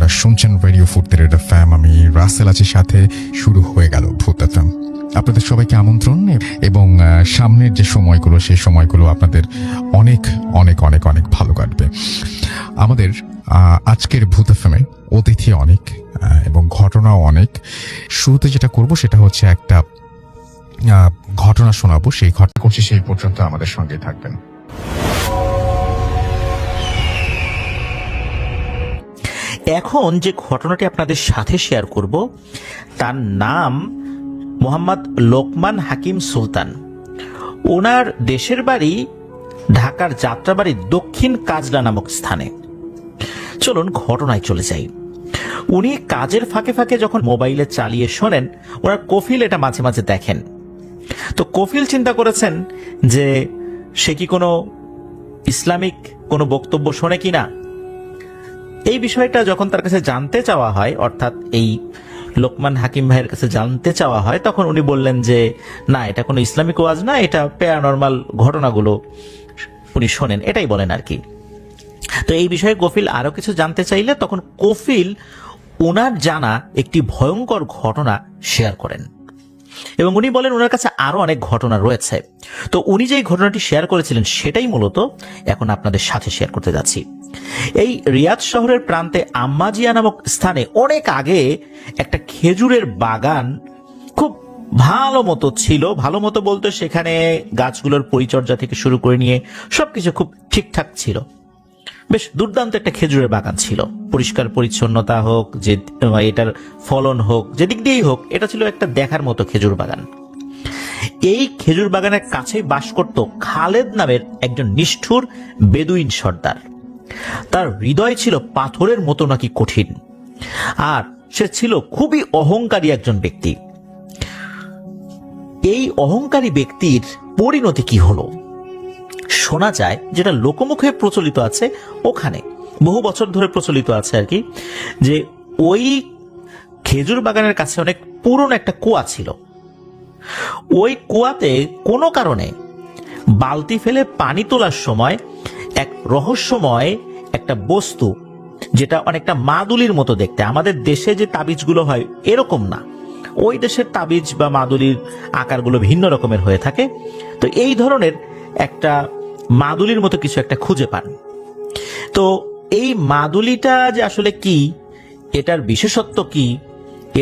আপনারা শুনছেন radio ফুর্তির FM. আমি রাসেল আছি, সাথে শুরু হয়ে গেল ভূত এফএম। আপনাদের সবাইকে আমন্ত্রণ, এবং সামনের যে সময়গুলো সেই সময়গুলো আপনাদের অনেক অনেক অনেক অনেক ভালো কাটবে। আমাদের আজকের ভূত এফএমে অতিথি অনেক এবং ঘটনাও অনেক। শুরুতে যেটা করব সেটা হচ্ছে একটা ঘটনা শোনাবো। সেই ঘটনা করছি, সেই পর্যন্ত আমাদের সঙ্গে থাকবেন। এখন যে ঘটনাটি আপনাদের সাথে শেয়ার করব তার নাম মোহাম্মদ লোকমান হাকিম সুলতান। ওনার দেশের বাড়ি ঢাকার যাত্রাবাড়ির দক্ষিণ কাজলা নামক স্থানে। চলুন ঘটনায় চলে যাই। উনি কাজের ফাঁকে ফাঁকে যখন মোবাইলে চালিয়ে শোনেন, ওনার কফিল এটা মাঝে মাঝে দেখেন। তো কফিল চিন্তা করেছেন যে সে কি কোনো ইসলামিক কোনো বক্তব্য শোনে কিনা। এই বিষয়টা যখন তার কাছে জানতে চাওয়া হয়, অর্থাৎ এই লোকমান হাকিম ভাইয়ের কাছে জানতে চাওয়া হয়, তখন উনি বললেন যে না, এটা কোনো ইসলামিক ওয়াজ না, এটা প্যারানরমাল ঘটনাগুলো উনি শোনেন, এটাই বলেন আর কি। তো এই বিষয়ে কফিল আরো কিছু জানতে চাইলে তখন কফিল ওনার জানা একটি ভয়ঙ্কর ঘটনা শেয়ার করেন, এবং উনি বলেন ওনার কাছে আরো অনেক ঘটনা রয়েছে। তো উনি যেই ঘটনাটি শেয়ার করেছিলেন সেটাই মূলত এখন আপনাদের সাথে শেয়ার করতে যাচ্ছি। এই রিয়াদ শহরের প্রান্তে আম্মাজিয়া নামক স্থানে অনেক আগে একটা খেজুরের বাগান খুব ভালো মতো ছিল। ভালো মতো বলতে সেখানে গাছগুলোর পরিচর্যা থেকে শুরু করে নিয়ে সবকিছু খুব ঠিকঠাক ছিল। বেশ দুর্দান্ত একটা খেজুরের বাগান ছিল। পরিষ্কার পরিচ্ছন্নতা হোক, যে এটার ফলন হোক, যেদিক দিয়েই হোক, এটা ছিল একটা দেখার মতো খেজুর বাগান। এই খেজুর বাগানের কাছেই বাস করত খালেদ নামের একজন নিষ্ঠুর বেদুইন সর্দার। তার হৃদয় ছিল পাথরের মতো নাকি কঠিন, আর সে ছিল খুবই অহংকারী একজন ব্যক্তি। এই অহংকারী ব্যক্তির পরিণতি কি হলো শোনা যায়, যেটা লোকমুখে প্রচলিত আছে, ওখানে বহু বছর ধরে প্রচলিত আছে আর কি, যে ওই খেজুর বাগানের কাছে অনেক পুরনো একটা কুয়া ছিল। ওই কুয়াতে কোনো কারণে বালতি ফেলে পানি তোলার সময় এক রহস্যময় একটা বস্তু, যেটা অনেকটা মাদুলির মতো দেখতে, আমাদের দেশে যে তাবিজগুলো হয় এরকম না, ওই দেশের তাবিজ বা মাদুলির আকারগুলো ভিন্ন রকমের হয়ে থাকে। তো এই ধরনের একটা মাদুলির মতো কিছু একটা খুঁজে পান। তো এই মাদুলিটা যে আসলে কি, এটার বিশেষত্ব কি,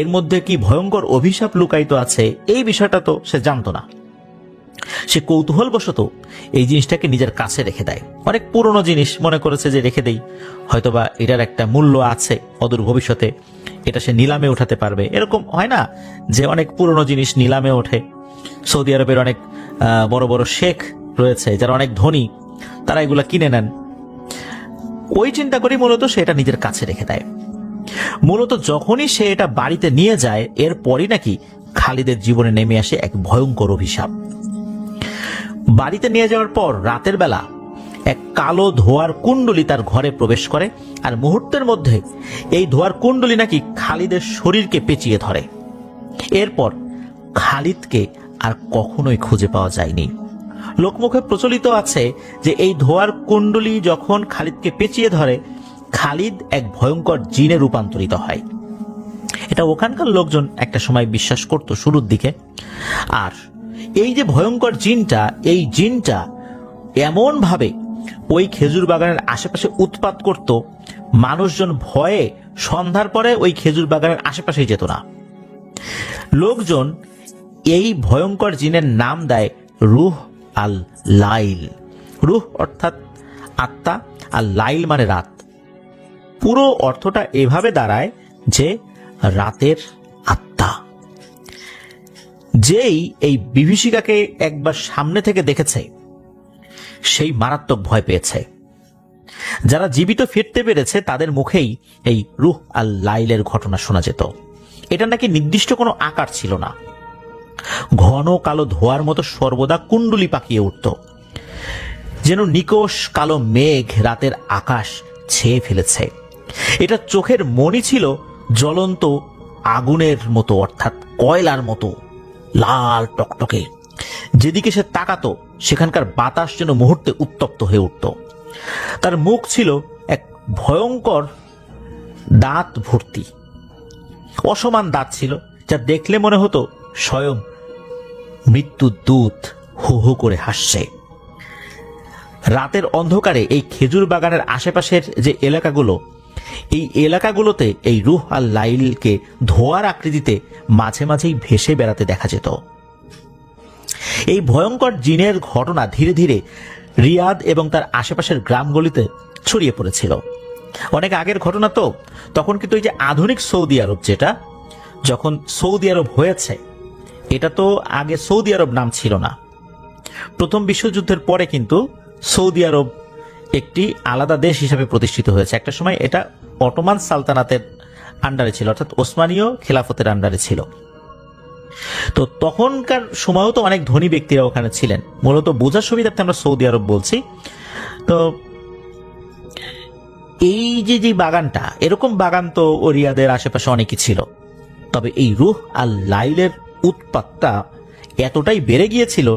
এর মধ্যে কি ভয়ঙ্কর অভিশাপ লুকায়িত আছে, এই বিষয়টা তো সে জানতো না। সে কৌতূহলবশত এই জিনিসটাকে নিজের কাছে রেখে দেয়। অনেক পুরনো জিনিস মনে করেছে যে রেখে দেই, হয়তোবা এটার একটা মূল্য আছে অদূর ভবিষ্যতে, এটা সে নিলামে উঠাতে পারবে। এরকম হয় না যে অনেক পুরনো জিনিস নিলামে ওঠে? সৌদি আরবের অনেক বড় বড় শেখ রয়েছে যারা অনেক ধনী, তারা এগুলা কিনে নেন। ওই চিন্তা করেই মূলত সে এটা নিজের কাছে রেখে দেয়। মূলত যখনই সে এটা বাড়িতে নিয়ে যায়, এরপরই নাকি খালিদের জীবনে নেমে আসে এক ভয়ঙ্কর অভিশাপ। বাড়িতে নিয়ে যাওয়ার পর রাতের বেলা এক কালো ধোয়ার কুণ্ডলী তার ঘরে প্রবেশ করে, আর মুহূর্তের মধ্যে এই ধোয়ার কুণ্ডলী নাকি খালিদের শরীরকে পেঁচিয়ে ধরে। এরপর খালিদকে আর কখনোই খুঁজে পাওয়া যায়নি। লোকমুখে প্রচলিত আছে যে এই ধোয়ার কুণ্ডলী যখন খালিদকে পেঁচিয়ে ধরে, খালিদ এক ভয়ঙ্কর জিনে রূপান্তরিত হয়। এটা ওখানকার লোকজন একটা সময় বিশ্বাস করত শুরুর দিকে। আর এই যে ভয়ঙ্কর জিনটা, এই জিনটা এমন ভাবে ওই খেজুর বাগানের আশেপাশে উৎপাত করত, মানুষজন ভয়ে সন্ধ্যার পরে ওই খেজুর বাগানের আশেপাশেই যেত না। লোকজন এই ভয়ঙ্কর জিনের নাম দেয় রুহ আল লাইল। রুহ অর্থাৎ আত্মা, আর লাইল মানে রাত। পুরো অর্থটা এভাবে দাঁড়ায় যে রাতের আত্মা। যেই এই বিভীষিকাকে একবার সামনে থেকে দেখেছে, সেই মারাত্মক ভয় পেয়েছে। যারা জীবিত ফিরতে পেরেছে তাদের মুখেই এই রুহ আল লাইলের ঘটনা শোনা যেত। এটা নাকি নির্দিষ্ট কোনো আকার ছিল না, ঘন কালো ধোয়ার মতো সর্বদা কুণ্ডলি পাকিয়ে উঠত, যেন নিকষ কালো মেঘ রাতের আকাশ ছেয়ে ফেলেছে। এটা চোখের মণি ছিল জ্বলন্ত আগুনের মতো, অর্থাৎ কয়লার মতো লাল টকটকে। যেদিকে সে তাকাতো সেখানকার বাতাস যেন মুহূর্তে উত্তপ্ত হয়ে উঠত। তার মুখ ছিল এক ভয়ঙ্কর দাঁত ভর্তি, অসমান দাঁত ছিল, যা দেখলে মনে হতো স্বয়ং মৃত্যুর দূত হু হু করে হাসছে। রাতের অন্ধকারে এই খেজুর বাগানের আশেপাশের যে এলাকাগুলো, এই এলাকাগুলোতে এই রুহ আর লাইলকে ধোঁয়ার আকৃতিতে মাঝে মাঝেই ভেসে বেড়াতে দেখা যেত। এই ভয়ঙ্কর জিনের ঘটনা ধীরে ধীরে রিয়াদ এবং তার আশেপাশের গ্রামগুলিতে ছড়িয়ে পড়েছিল। অনেক আগের ঘটনা তো, তখন কিন্তু এই যে আধুনিক সৌদি আরব, যেটা যখন সৌদি আরব হয়েছে, এটা তো আগে সৌদি আরব নাম ছিল না। প্রথম বিশ্বযুদ্ধের পরে কিন্তু সৌদি আরব একটি আলাদা দেশ হিসেবে প্রতিষ্ঠিত হয়েছে। একটা সময় এটা অটোমান সালতানাতের আন্ডারে ছিল, অর্থাৎ ওসমানীয় খেলাফতের আন্ডারে ছিল। তো তখনকার সময়ও তো অনেক ধনী ব্যক্তিরা ওখানে ছিলেন। মূলত বোঝার সুবিধার্থে আমরা সৌদি আরব বলছি। তো এই যে বাগানটা, এরকম বাগান তো ও রিয়াদের আশেপাশে অনেকই ছিল। তবে এই রুহ আর লাইলের উৎপাতটা এতটাই বেড়ে গিয়েছিল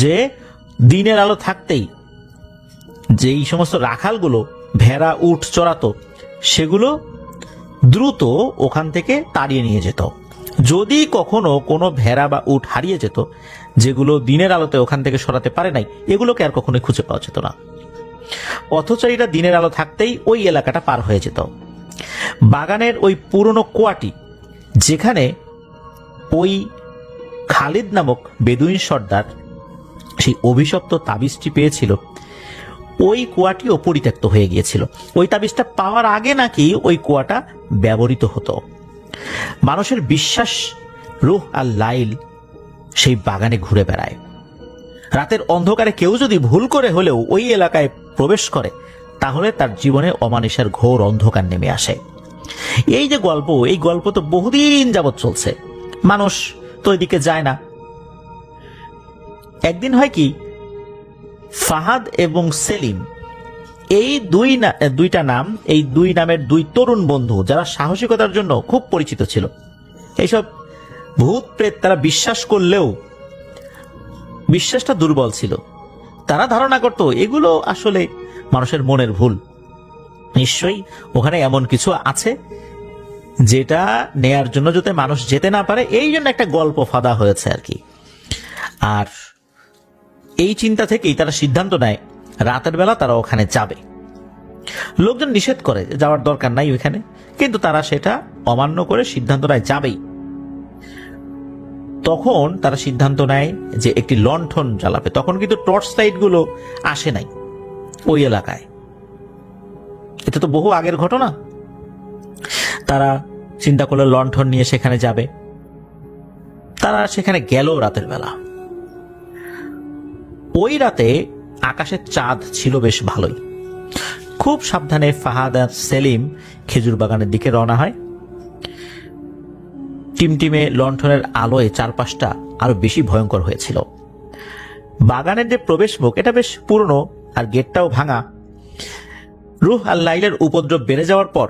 যে দিনের আলো থাকতেই যেই সমস্ত রাখালগুলো ভেড়া উট চড়াতো, সেগুলো দ্রুত ওখান থেকে তাড়িয়ে নিয়ে যেত। যদি কখনো কোনো ভেড়া বা উট হারিয়ে যেত, যেগুলো দিনের আলোতে ওখান থেকে সরাতে পারে নাই, এগুলোকে আর কখনোই খুঁজে পাওয়া যেত না। পথচারীরা দিনের আলো থাকতেই ওই এলাকাটা পার হয়ে যেত। বাগানের ওই পুরনো কুয়াটি, যেখানে ওই খালিদ নামক বেদুইন সর্দার সেই অভিশপ্ত তাবিজটি পেয়েছিল, ওই কুয়াটিও পরিত্যক্ত হয়ে গিয়েছিল। ওই তাবিজটা পাওয়ার আগে নাকি ওই কুয়াটা ব্যবহৃত হতো। মানুষের বিশ্বাস, রুহ আর লাইল সেই বাগানে ঘুরে বেড়ায়। রাতের অন্ধকারে কেউ যদি ভুল করে হলেও ওই এলাকায় প্রবেশ করে, তাহলে তার জীবনে অমানিসার ঘোর অন্ধকার নেমে আসে। এই যে গল্প, এই গল্প তো বহুদিন যাবৎ চলছে, মানুষ তো এদিকে যায় না। একদিন হয় কি, ফাহাদ এবং সেলিম, এই দুইটা নাম, এই দুই নামের দুই তরুণ বন্ধু, যারা সাহসিকতার জন্য খুব পরিচিত ছিল। এইসব ভূত প্রেত তারা বিশ্বাস করলেও বিশ্বাসটা দুর্বল ছিল। তারা ধারণা করত এগুলো আসলে মানুষের মনের ভুল। নিশ্চয়ই ওখানে এমন কিছু আছে যেটা নেয়ার জন্য যাতে মানুষ যেতে না পারে, এই জন্য একটা গল্প ফাঁদা হয়েছে আর কি। আর এই চিন্তা থেকেই তারা সিদ্ধান্ত নেয় রাতের বেলা তারা ওখানে যাবে। লোকজন নিষেধ করে যাওয়ার দরকার নাই ওইখানে, কিন্তু তারা সেটা অমান্য করে সিদ্ধান্ত নেয় যাবেই। তখন তারা সিদ্ধান্ত নেয় যে একটি লণ্ঠন জ্বালাবে। তখন কিন্তু টর্চ লাইট গুলো আসে নাই ওই এলাকায়, এটা তো বহু আগের ঘটনা। তারা চিন্তা করলো লণ্ঠন নিয়ে সেখানে যাবে। তারা সেখানে গেল রাতের বেলা। ওই রাতে আকাশের চাঁদ ছিল বেশ ভালোই। খুব সাবধানে ফাহাদ আর সেলিম খেজুর বাগানের দিকে রওনা হয়। টিমটিমে লণ্ঠনের আলোয় চারপাশটা আরো বেশি ভয়ঙ্কর হয়েছিল। বাগানের যে প্রবেশ মুখ, এটা বেশ পুরনো আর গেটটাও ভাঙা। রুহ আর লাইলের উপদ্রব বেড়ে যাওয়ার পর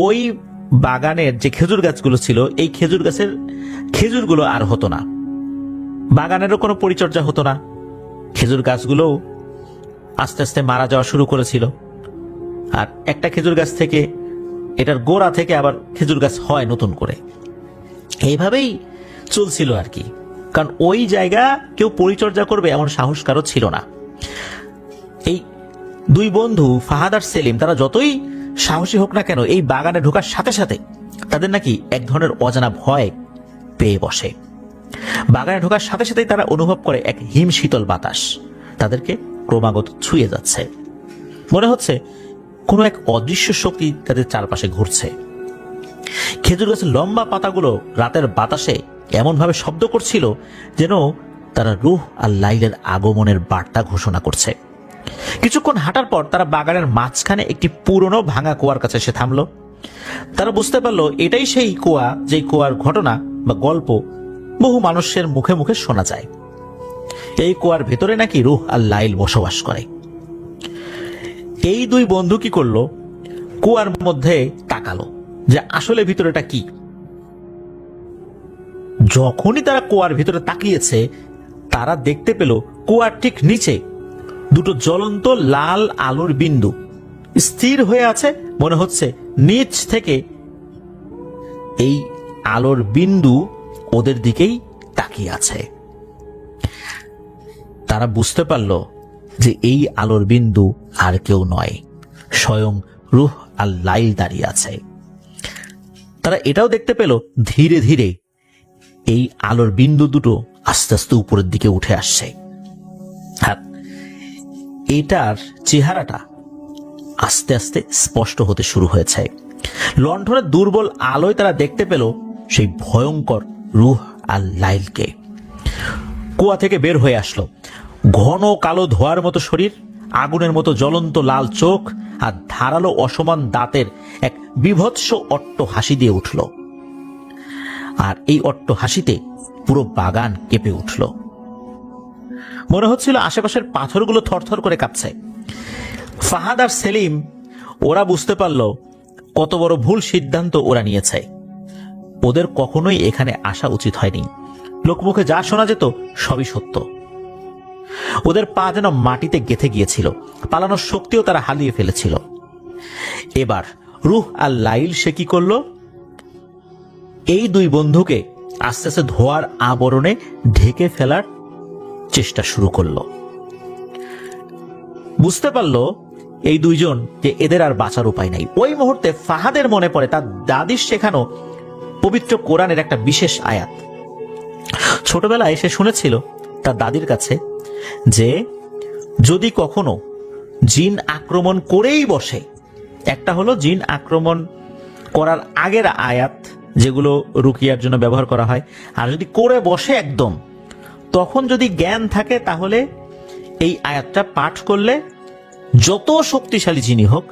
ওই বাগানের যে খেজুর গাছগুলো ছিল, এই খেজুর গাছের খেজুরগুলো আর হতো না। বাগানেরও কোনো পরিচর্যা হতো না। খেজুর গাছগুলো আস্তে আস্তে মারা যাওয়া শুরু করেছিল। আর একটা খেজুর গাছ থেকে, এটার গোড়া থেকে আবার খেজুর গাছ হয় নতুন করে। এইভাবেই চলছিল আর কি, কারণ ওই জায়গা কেউ পরিচর্যা করবে এমন সাহস কারো ছিল না। এই দুই বন্ধু ফাহাদ আর সেলিম, তারা যতই সাহসী হোক না কেন, এই বাগানে ঢোকার সাথে সাথে তাদের নাকি এক ধরনের অজানা ভয় পেয়ে বসে। বাগানে ঢোকার সাথে সাথেই তারা অনুভব করে এক হিম শীতল বাতাস তাদেরকে ক্রমাগত ছুঁয়ে যাচ্ছে। মনে হচ্ছে কোনো এক অদৃশ্য শক্তি তাদের চারপাশে ঘুরছে। খেজুর গাছের লম্বা পাতাগুলো রাতের বাতাসে এমন ভাবে শব্দ করছিল যেন তারা রুহ আর লাইলের আগমনের বার্তা ঘোষণা করছে। কিছুক্ষণ হাঁটার পর তারা বাগানের মাঝখানে একটি পুরনো ভাঙা কুয়ার কাছে এসে থামলো। তারা বুঝতে পারলো এটাই সেই কুয়া, যে কুয়ার ঘটনা বা গল্প বহু মানুষের মুখে মুখে শোনা যায়। এই কুয়ার ভেতরে নাকি রুহ আর লাইল বসবাস করে। এই দুই বন্ধু কি করলো, কুয়ার মধ্যে তাকালো যে আসলে ভিতরেটা কি। যখনই তারা কুয়ার ভিতরে তাকিয়েছে, তারা দেখতে পেল কুয়ার ঠিক নিচে দুটো জ্বলন্ত লাল আলোর বিন্দু স্থির হয়ে আছে, মনে হচ্ছে নিচ থেকে এই আলোর বিন্দু ওদের দিকেই তাকিয়ে আছে। তারা বুঝতে পারল যে এই আলোর বিন্দু আর কেউ নয়, স্বয়ং রূহ আল লাইল দাঁড়িয়ে আছে। তারা এটাও দেখতে পেল ধীরে ধীরে এই আলোর বিন্দু দুটো আস্তে আস্তে উপরের দিকে উঠে আসছে। আর এটার চেহারাটা আস্তে আস্তে স্পষ্ট হতে শুরু হয়েছে। লণ্ঠনের দুর্বল আলোয় তারা দেখতে পেল সেই ভয়ঙ্কর রূহ আল লাইলকে। কুয়া থেকে বের হয়ে আসলো, ঘন কালো ধোঁয়ার মতো শরীর, আগুনের মতো জ্বলন্ত লাল চোখ আর ধারালো অসমান দাঁতের এক বিভৎস অট্ট হাসি দিয়ে উঠল। আর এই অট্ট হাসিতে পুরো বাগান কেঁপে উঠল। মনে হচ্ছিল আশেপাশের পাথরগুলো থরথর করে কাঁপছে। ফাহাদ আর সেলিম ওরা বুঝতে পারল কত বড় ভুল সিদ্ধান্ত ওরা নিয়েছে। ওদের কখনোই এখানে আসা উচিত হয়নি। লোকমুখে যা শোনা যেত সবই সত্য। ওদের পা যেন মাটিতে গেঁথে গিয়েছিল, পালানোর শক্তিও তারা হারিয়ে ফেলেছিল। এবার রূহ আল লাইল সে কি করলো? এই দুই বন্ধুকে আস্তে আস্তে ধোয়ার আবরণে ঢেকে ফেলার চেষ্টা শুরু করলো। বুঝতে পারলো এই দুইজন যে এদের আর বাঁচার উপায় নাই। ওই মুহূর্তে ফাহাদের মনে পড়ে তার দাদির শেখানো পবিত্র কোরআনের একটা বিশেষ আয়াত। ছোটবেলায় সে শুনেছিল তার দাদির কাছে যে যদি কখনো জিন আক্রমণ করেই বসে, একটা হলো জিন আক্রমণ করার আগের আয়াত যেগুলো রুকিয়ার জন্য ব্যবহার করা হয়, আর যদি করে বসে একদম, তখন যদি জ্ঞান থাকে তাহলে এই আয়াতটা পাঠ করলে যত শক্তিশালী জিনি হোক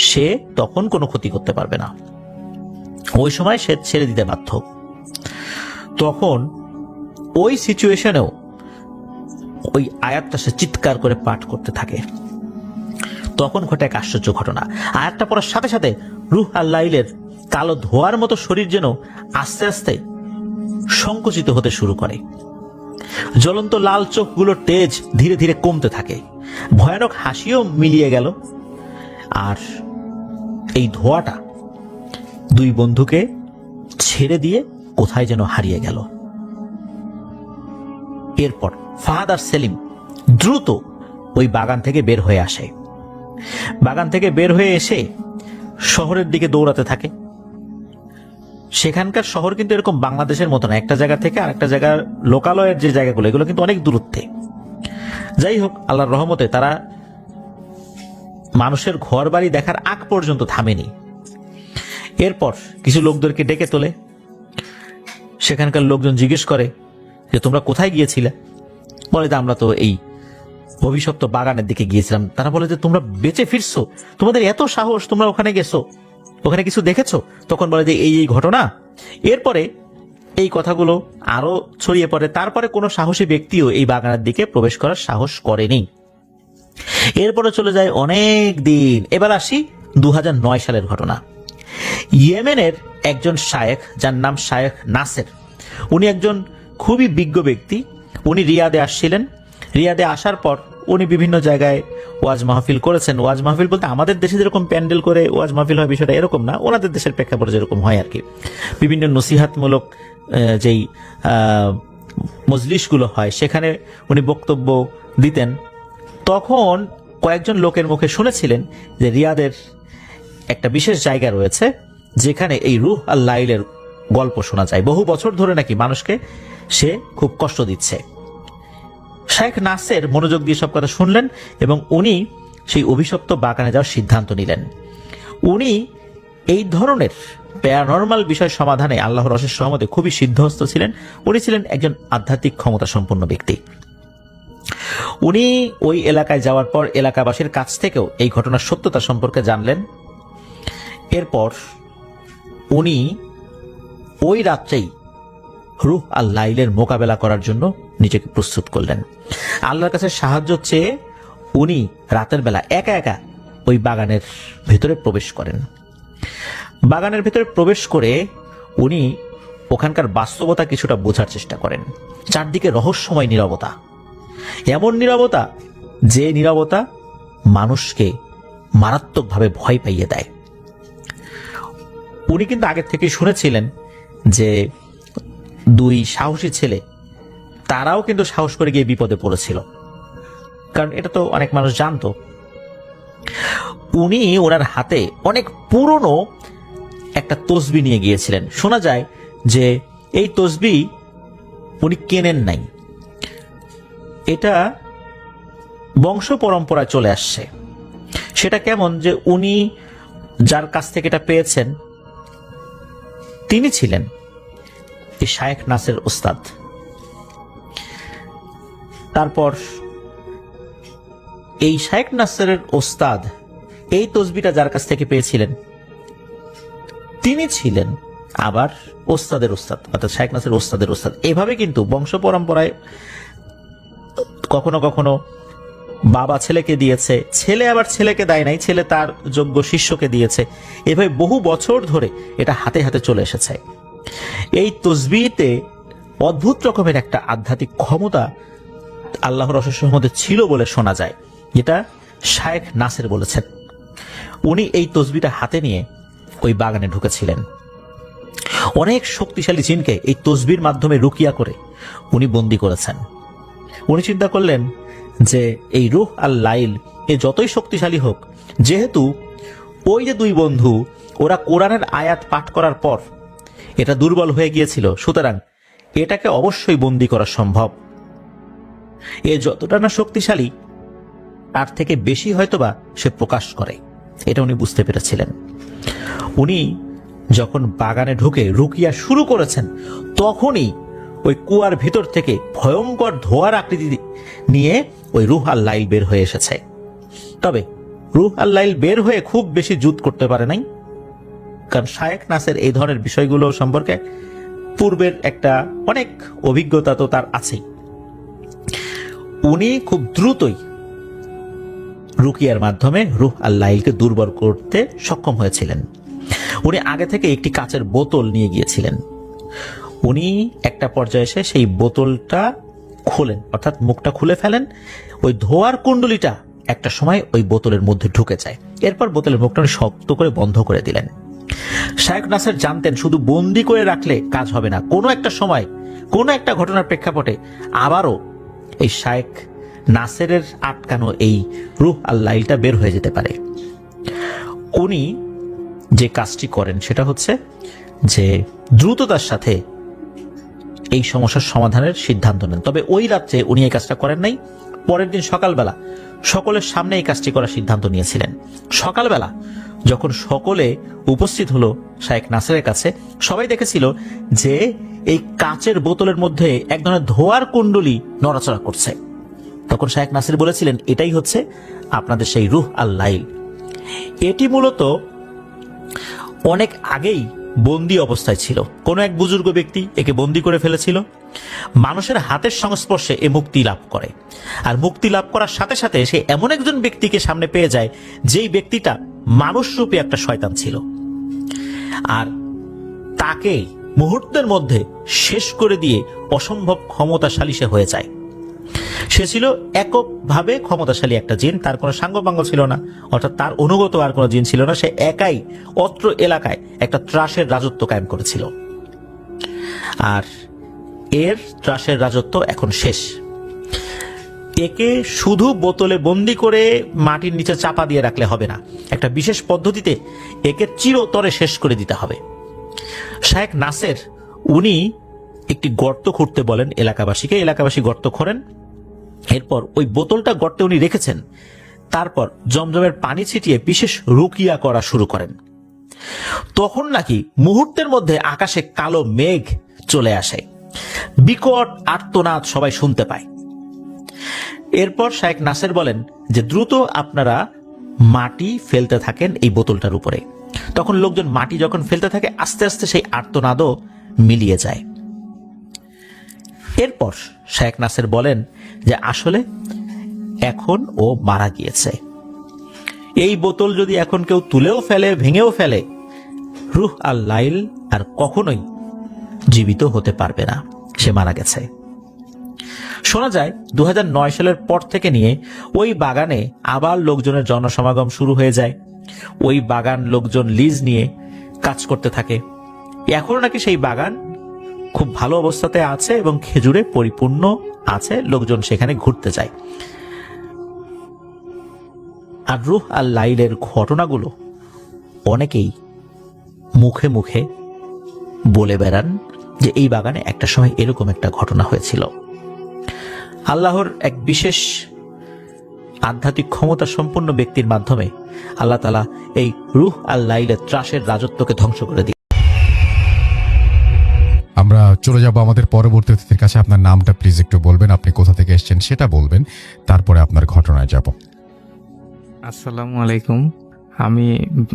সে তখন কোনো ক্ষতি করতে পারবে না। ওই সময় সে ছেড়ে দিতে বাধ্য। তখন ওই সিচুয়েশনেও ওই আয়াতটা সে চিৎকার করে পাঠ করতে থাকে। তখন ঘটে এক আশ্চর্য ঘটনা। আয়াতটা পড়ার সাথে সাথে রূহ আল লাইলের কালো ধোয়ার মতো শরীর যেন আস্তে আস্তে সংকুচিত হতে শুরু করে। জ্বলন্ত লাল চোখগুলোর তেজ ধীরে ধীরে কমতে থাকে। ভয়ানক হাসিও মিলিয়ে গেল। আর এই ধোঁয়াটা দুই বন্ধুকে ছেড়ে দিয়ে কোথায় যেন হারিয়ে গেল। এরপর ফাহাদ আর সেলিম দ্রুত ওই বাগান থেকে বের হয়ে আসে। বাগান থেকে বের হয়ে এসে শহরের দিকে দৌড়াতে থাকে। সেখানকার শহর কিন্তু এরকম বাংলাদেশের মতো না, একটা জায়গা থেকে আরেকটা জায়গার লোকালয়ের যে জায়গাগুলো এগুলো কিন্তু অনেক দূরত্বে। যাই হোক, আল্লাহর রহমতে তারা মানুষের ঘর বাড়ি দেখার আগ পর্যন্ত থামেনি। এরপর কিছু লোকদেরকে ডেকে তোলে। সেখানকার লোকজন জিজ্ঞেস করে যে তোমরা কোথায় গিয়েছিলে? বলে যে আমরা তো এই অভিশপ্ত বাগানের দিকে গিয়েছিলাম। তারা বলে যে তোমরা বেঁচে ফিরছো, তোমাদের এত সাহস, তোমরা ওখানে গেছো, ওখানে কিছু দেখেছো? তখন বলে যে এই এই ঘটনা। এরপরে এই কথাগুলো আরো ছড়িয়ে পড়ে। তারপরে কোনো সাহসী ব্যক্তিও এই বাগানের দিকে প্রবেশ করার সাহস করেনি। এরপরে চলে যায় অনেক দিন। এবার আসি 2009 সালের ঘটনা। ইয়েমেনের একজন শায়েখ, যার নাম শায়েখ নাসের, উনি একজন খুবই বিজ্ঞ ব্যক্তি। উনি রিয়াদে আসছিলেন। রিয়াদে আসার পর উনি বিভিন্ন জায়গায় ওয়াজ মাহফিল করেছেন। ওয়াজ মাহফিল বলতে আমাদের দেশে যেরকম প্যান্ডেল করে ওয়াজ মাহফিল হয় বিষয়টা এরকম না, ওনাদের দেশের প্রেক্ষাপটে যেরকম হয় আর কি। বিভিন্ন নসিহাতমূলক যেই মজলিসগুলো হয় সেখানে উনি বক্তব্য দিতেন। তখন কয়েকজন লোকের মুখে শুনেছিলেন যে রিয়াদের একটা বিশেষ জায়গা রয়েছে যেখানে এই রূহ আল লাইলের গল্প শোনা যায়। বহু বছর ধরে নাকি মানুষকে সে খুব কষ্ট দিচ্ছে। শায়েখ নাসের মনোযোগ দিয়ে সব কথা শুনলেন এবং উনি সেই অভিশপ্ত বাগানে যাওয়ার সিদ্ধান্ত নিলেন। উনি এই ধরনের প্যারানরমাল বিষয় সমাধানে আল্লাহর অশেষ রহমতে খুবই সিদ্ধহস্ত ছিলেন। উনি ছিলেন একজন আধ্যাত্মিক ক্ষমতা সম্পন্ন ব্যক্তি। উনি ওই এলাকায় যাওয়ার পর এলাকাবাসীর কাছ থেকেও এই ঘটনার সত্যতা সম্পর্কে জানলেন। এরপর উনি ওই রাত্রেই রূহ আল লাইলের মোকাবেলা করার জন্য নিজেকে প্রস্তুত করলেন। আল্লাহর কাছে সাহায্য চেয়ে উনি রাতের বেলা একা একা ওই বাগানের ভেতরে প্রবেশ করেন। বাগানের ভেতরে প্রবেশ করে উনি ওখানকার বাস্তবতা কিছুটা বোঝার চেষ্টা করেন। চারদিকে রহস্যময় নীরবতা, এমন নীরবতা যে নীরবতা মানুষকে মারাত্মকভাবে ভয় পাইয়ে দেয়। উনি কিন্তু আগে থেকে শুনেছিলেন যে দুই সাহসী ছেলে তারাও কিন্তু সাহস করে গিয়ে বিপদে পড়েছিল, কারণ এটা তো অনেক মানুষ জানতো। উনি ওনার হাতে অনেক পুরনো একটা তসবি নিয়ে গিয়েছিলেন। শোনা যায় যে এই তসবি উনি কেনেন নাই, এটা বংশ পরম্পরায় চলে আসছে। সেটা কেমন, যে উনি যার কাছ থেকে এটা পেয়েছেন তিনি ছিলেন এই শায়েখ নাসের ওস্তাদ। তারপর এই শায়েখ নাসেরের ওস্তাদ এই তসবিটা যার কাছ থেকে পেয়েছিলেন তিনি ছিলেন আবার ওস্তাদের ওস্তাদ, অর্থাৎ শায়েখ নাসের ওস্তাদের ওস্তাদ। এভাবে কিন্তু বংশ পরম্পরায় কখনো কখনো বাবা ছেলেকে দিয়েছে, ছেলে আবার ছেলেকে দেয় নাই, ছেলে তার যোগ্য শিষ্যকে দিয়েছে। এভাবে বহু বছর ধরে এটা হাতে হাতে চলে এসেছে। এই তসবিতে অদ্ভুত রকমের একটা আধ্যাত্মিক ক্ষমতা আল্লাহর অশেষ রহমতে ছিল বলে শোনা যায়, যেটা শায়েখ নাসের বলেছেন। উনি এই তসবিটা হাতে নিয়ে ওই বাগানে ঢুকেছিলেন। অনেক শক্তিশালী জিনকে এই তসবির মাধ্যমে রুকিয়া করে উনি বন্দী করেছেন। উনি চিন্তা করলেন যে এই রুহ আল লাইল এ যতই শক্তিশালী হোক, যেহেতু ওই যে দুই বন্ধু ওরা কোরআনের আয়াত পাঠ করার পর এটা দুর্বল হয়ে গিয়েছিল, সুতরাং এটাকে অবশ্যই বন্দী করা সম্ভব। এ যতটা না শক্তিশালী তার থেকে বেশি হয়তোবা সে প্রকাশ করে, এটা উনি বুঝতে পেরেছিলেন। উনি যখন বাগানে ঢুকে রুকিয়া শুরু করেছেন, তখনই ওই কুয়ার ভিতর থেকে ভয়ঙ্কর ধোঁয়ার আকৃতি নিয়ে ওই রুহ আল লাইল বের হয়ে এসেছে। তবে রুহ আল লাইল বের হয়ে খুব বেশি যুদ্ধ করতে পারে নাই, কারণ শায়েখ নাসের এই ধরনের বিষয়গুলো সম্পর্কে পূর্বের একটা অনেক অভিজ্ঞতা তো তার আছেই। উনি খুব দ্রুতই রুকিয়ার মাধ্যমে রুহ আল লাইলকে দুর্বল করতে সক্ষম হয়েছিলেন। উনি আগে থেকে একটি কাচের বোতল নিয়ে গিয়েছিলেন। উনি একটা পর্যায়ে এসে সেই বোতলটা খোলেন, অর্থাৎ মুখটা খুলে ফেলেন। ওই ধোয়ার কুণ্ডলিটা একটা সময় ওই বোতলের মধ্যে ঢুকে যায়। এরপর বোতলের মুখটা উনি শক্ত করে বন্ধ করে দিলেন। শায়েখ নাসের জানতেন শুধু বন্দি করে রাখলে কাজ হবে না, কোনো একটা সময় কোনো একটা ঘটনার প্রেক্ষাপটে আবারও এই শায়েখ নাসেরের আটকানো এই রুহ আল লাইলটা বের হয়ে যেতে পারে। উনি যে কাজটি করেন সেটা হচ্ছে যে দ্রুততার সাথে এই সমস্যার সমাধানের সিদ্ধান্ত নেন। তবে ওই রাত্রে উনি এই কাজটা করেন নাই, পরের দিন সকালবেলা সকলের সামনে এই কাজটি করার সিদ্ধান্ত নিয়েছিলেন। সকালবেলা যখন সকলে উপস্থিত হলো শায়েখ নাসেরের কাছে, সবাই দেখেছিল যে এই কাচের বোতলের মধ্যে এক ধরনের ধোয়ার কুণ্ডলী নড়াচড়া করছে। তখন শায়েখ নাসির বলেছিলেন, এটাই হচ্ছে আপনাদের সেই রুহ আল লাইল। এটি মূলত অনেক আগেই বন্দী অবস্থায় ছিল, কোন এক বুজুর্গ ব্যক্তি একে বন্দী করে ফেলেছিল। মানুষের হাতের সংস্পর্শে এ মুক্তি লাভ করে, আর মুক্তি লাভ করার সাথে সাথে সে এমন একজন ব্যক্তিকে সামনে পেয়ে যায় যেই ব্যক্তিটা মানুষরূপী একটা শয়তান ছিল, আর তাকে মুহূর্তের মধ্যে শেষ করে দিয়ে অসম্ভব ক্ষমতাশালী সে হয়ে যায়। সে ছিল এককভাবে ক্ষমতাশালী একটা জিন, তার কোনো সাঙ্গপাঙ্গ ছিল না, অর্থাৎ তার অনুগত আর কোনো জিন ছিল না। সে একাই অত্র এলাকায় একটা ত্রাসের রাজত্ব কায়েম করেছিল, আর এর ত্রাসের রাজত্ব এখন শেষ। একে শুধু বোতলে বন্দি করে মাটির নিচে চাপা দিয়ে রাখলে হবে না, একটা বিশেষ পদ্ধতিতে একে চিরতরে শেষ করে দিতে হবে। শায়েখ নাসের উনি একটি গর্ত খুঁড়তে বলেন এলাকাবাসীকে, এলাকাবাসী গর্ত খোঁড়েন। এরপর ওই বোতলটা গর্তে উনি রেখেছেন, তারপর জমজমের পানি ছিটিয়ে বিশেষ রুকিয়া করা শুরু করেন। তখন নাকি মুহূর্তের মধ্যে আকাশে কালো মেঘ চলে আসে, বিকট আর্তনাদ সবাই শুনতে পায়। এরপর শায়েখ নাসের বলেন যে দ্রুত আপনারা মাটি ফেলতে থাকেন এই বোতলটার উপরে। তখন লোকজন মাটি যখন ফেলতে থাকে, আস্তে আস্তে সেই আর্তনাদও মিলিয়ে যায়। এরপর শায়েখ নাসের বলেন যে আসলে এখন ও মারা গিয়েছে। এই বোতল যদি এখন কেউ তুলেও ফেলে, ভেঙেও ফেলে, রুহ আল লাইল আর কখনোই জীবিত হতে পারবে না, সে মারা গেছে। শোনা যায় 2009 সালের পর থেকে নিয়ে ওই বাগানে আবার লোকজনের জনসমাগম শুরু হয়ে যায়। ওই বাগান লোকজন লিজ নিয়ে কাজ করতে থাকে। এখনো নাকি সেই বাগান খুব ভালো অবস্থাতে আছে এবং খেজুরে পরিপূর্ণ আছে, লোকজন সেখানে ঘুরতে যায়। আর রুহ আল লাইলের ঘটনাগুলো অনেকেই মুখে মুখে বলে বেড়ান যে এই বাগানে একটা সময় এরকম একটা ঘটনা হয়েছিল। আল্লাহর এক বিশেষ আধ্যাত্মিক ক্ষমতা সম্পন্ন ব্যক্তির মাধ্যমে আল্লাহ তাআলা এই রুহ আল লাইলের ত্রাসের রাজত্বকে ধ্বংস করে দিয়ে। আমরা চলে যাব আমাদের পরবর্তী অতিথির কাছে। আপনার নামটা প্লিজ একটু বলবেন, আপনি কোথা থেকে এসেছেন সেটা বলবেন, তারপরে আপনার ঘটনায় যাব। আসসালামু আলাইকুম, আমি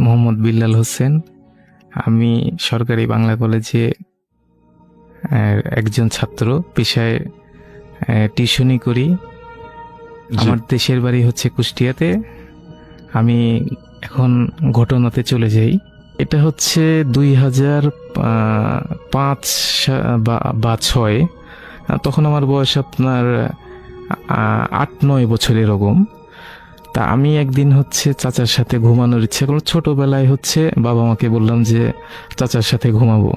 মোহাম্মদ বিল্লাল হোসেন। আমি সরকারি বাংলা কলেজে একজন ছাত্র, পেশায় টিউশনি করি। আমার দেশের বাড়ি হচ্ছে কুষ্টিয়াতে। আমি এখন ঘটনাতে চলে যাই। এটা হচ্ছে 2005 বা 6। তখন আমার বয়স আপনার 8-9 বছর এরকম। তা আমি একদিন হচ্ছে চাচার সাথে ঘুমানোর ইচ্ছা করলো। ছোটবেলায় হচ্ছে বাবা মাকে বললাম যে চাচার সাথে ঘুমাবো।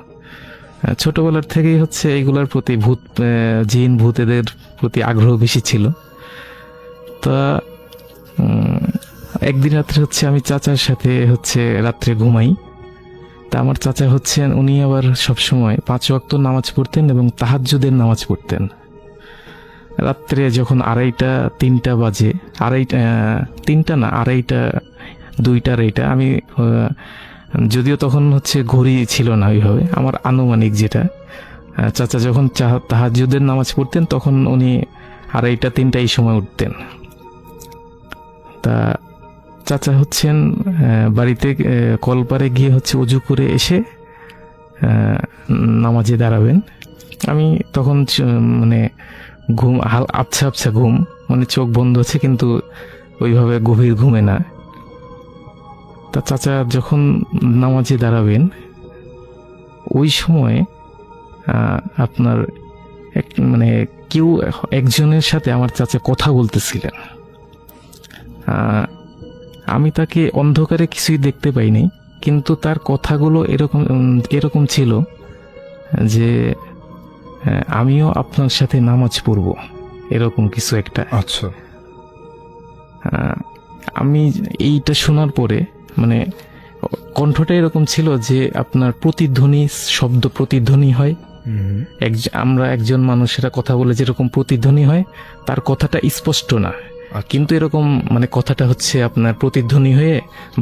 ছোটবেলার থেকেই হচ্ছে এইগুলোর প্রতি জিন ভূতেদের প্রতি আগ্রহ বেশি ছিল। তা একদিন রাত্রে হচ্ছে আমি চাচার সাথে হচ্ছে রাত্রে ঘুমাই। তা আমার চাচা হচ্ছেন, উনি আবার সবসময় 5 ওয়াক্ত নামাজ পড়তেন এবং তাহাজ্জুদের নামাজ পড়তেন। রাত্রে যখন 2:30-3টা বাজে, 3টা না 2:30 আমি যদিও তখন হচ্ছে ঘড়ি ছিল না ওইভাবে, আমার আনুমানিক যেটা, চাচা যখন তাহাজ্জুদের নামাজ পড়তেন তখন উনি 2:30-3টা এই সময় উঠতেন। তা চাচা হচ্ছেন বাড়িতে কলপারে গিয়ে হচ্ছে ওযু করে এসে নামাজে দাঁড়াবেন। আমি তখন মানে ঘুম, আবছা আবছা ঘুম, মানে চোখ বন্ধ আছে কিন্তু ওইভাবে গভীর ঘুমে না। তা চাচা যখন নামাজে দাঁড়াবেন ওই সময় আপনার মানে কেউ একজনের সাথে আমার চাচা কথা বলতেছিলেন। আমি তাকে অন্ধকারে কিছুই দেখতে পাইনি, কিন্তু তার কথাগুলো এরকম ছিল যে আমিও আপনার সাথে নামাজ পড়ব, এরকম কিছু একটা। আচ্ছা, আমি এইটা শোনার পরে মানে কণ্ঠটা এরকম ছিল যে আপনার শব্দ প্রতিধ্বনি হয়। আমরা একজন মানুষেরা কথা বলে যেরকম প্রতিধ্বনি হয়, তার কথাটা স্পষ্ট না, কিন্তু এরকম মানে কথাটা হচ্ছে আপনার প্রতিধ্বনি হয়ে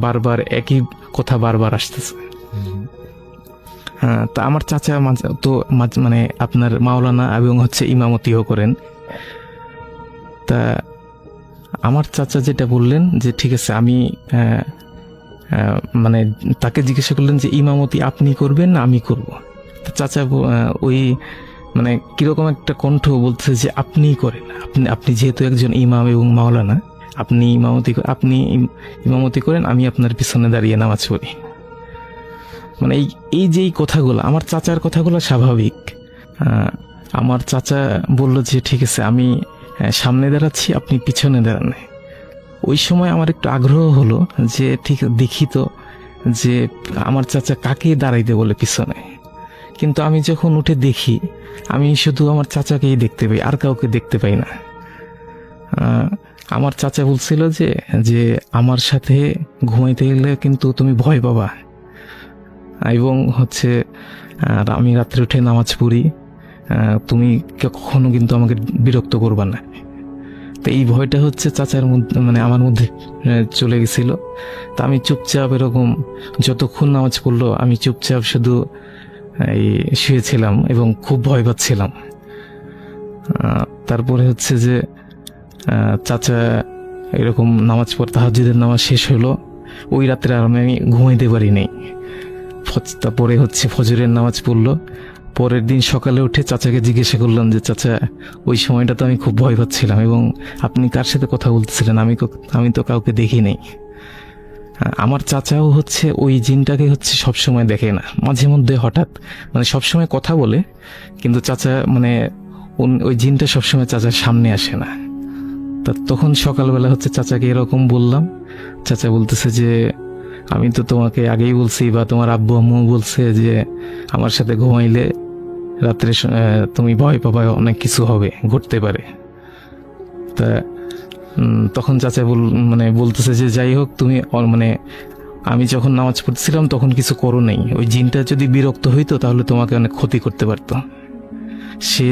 বারবার একই কথা বারবার আসতেছে। তা আমার চাচা তো মানে আপনার মাওলানা এবং হচ্ছে ইমামতিও করেন। তা আমার চাচা যেটা বললেন যে ঠিক আছে, আমি মানে তাকে জিজ্ঞাসা করলেন যে ইমামতি আপনি করবেন না আমি করব। তা চাচা ওই মানে কিরকম একটা কণ্ঠ বলছে যে আপনিই করেন, আপনি যেহেতু একজন ইমাম এবং মাওলানা, আপনি ইমামতি করেন, আমি আপনার পিছনে দাঁড়িয়ে নামাজ পড়ি। মানে এই যে কথাগুলো, আমার চাচার কথাগুলো স্বাভাবিক। আমার চাচা বলল যে ঠিক আছে, আমি সামনে দাঁড়াচ্ছি, আপনি পিছনে দাঁড়ান। ওই সময় আমার একটু আগ্রহ হলো যে ঠিক দেখি তো যে আমার চাচা কাকে দাঁড়াইতে বলে পিছনে। কিন্তু আমি যখন উঠে দেখি, আমি শুধু আমার চাচাকেই দেখতে পাই, আর কাউকে দেখতে পাই না। আমার চাচা বলছিল যে আমার সাথে ঘুমাইতে গেলে কিন্তু তুমি ভয় পাবা, এবং হচ্ছে আমি রাত্রে উঠে নামাজ পড়ি, তুমি কখনো কিন্তু আমাকে বিরক্ত করবা না। তো এই ভয়টা হচ্ছে চাচার মধ্যে মানে আমার মধ্যে চলে গেছিল। তা আমি চুপচাপ এরকম যতক্ষণ নামাজ পড়লো আমি চুপচাপ শুধু শুয়েছিলাম এবং খুব ভয় পাচ্ছিলাম। তারপরে হচ্ছে যে চাচা এরকম নামাজ পড়তে, তাহাজ্জুদের নামাজ শেষ হলো, ওই রাত্রে আর আমি ঘুমাইতে পারিনি। তারপরে হচ্ছে ফজরের নামাজ পড়লো। পরের দিন সকালে উঠে চাচাকে জিজ্ঞাসা করলাম যে চাচা, ওই সময়টা তো আমি খুব ভয় পাচ্ছিলাম এবং আপনি কার সাথে কথা বলতেছিলেন, আমি তো কাউকে দেখি নাই। আমার চাচাও হচ্ছে ওই জিনটাকে হচ্ছে সবসময় দেখে না, মাঝে মধ্যে হঠাৎ, মানে সবসময় কথা বলে, কিন্তু চাচা মানে ওই জিনটা সবসময় চাচার সামনে আসে না। তা তখন সকালবেলা হচ্ছে চাচাকে এরকম বললাম, চাচা বলতেছে যে আমি তো তোমাকে আগেই বলছি বা তোমার আব্বু আম্মু বলছে যে আমার সাথে ঘুমাইলে রাত্রে তুমি ভয় পাবা, অনেক কিছু হবে, ঘটতে পারে। তা তখন চাচা বলতেছে যে যাই হোক, তুমি মানে আমি যখন নামাজ পড়তেছিলাম তখন কিছু করো নাই, ওই জিনটা যদি বিরক্ত হইতো তাহলে তোমাকে অনেক ক্ষতি করতে পারতো। সে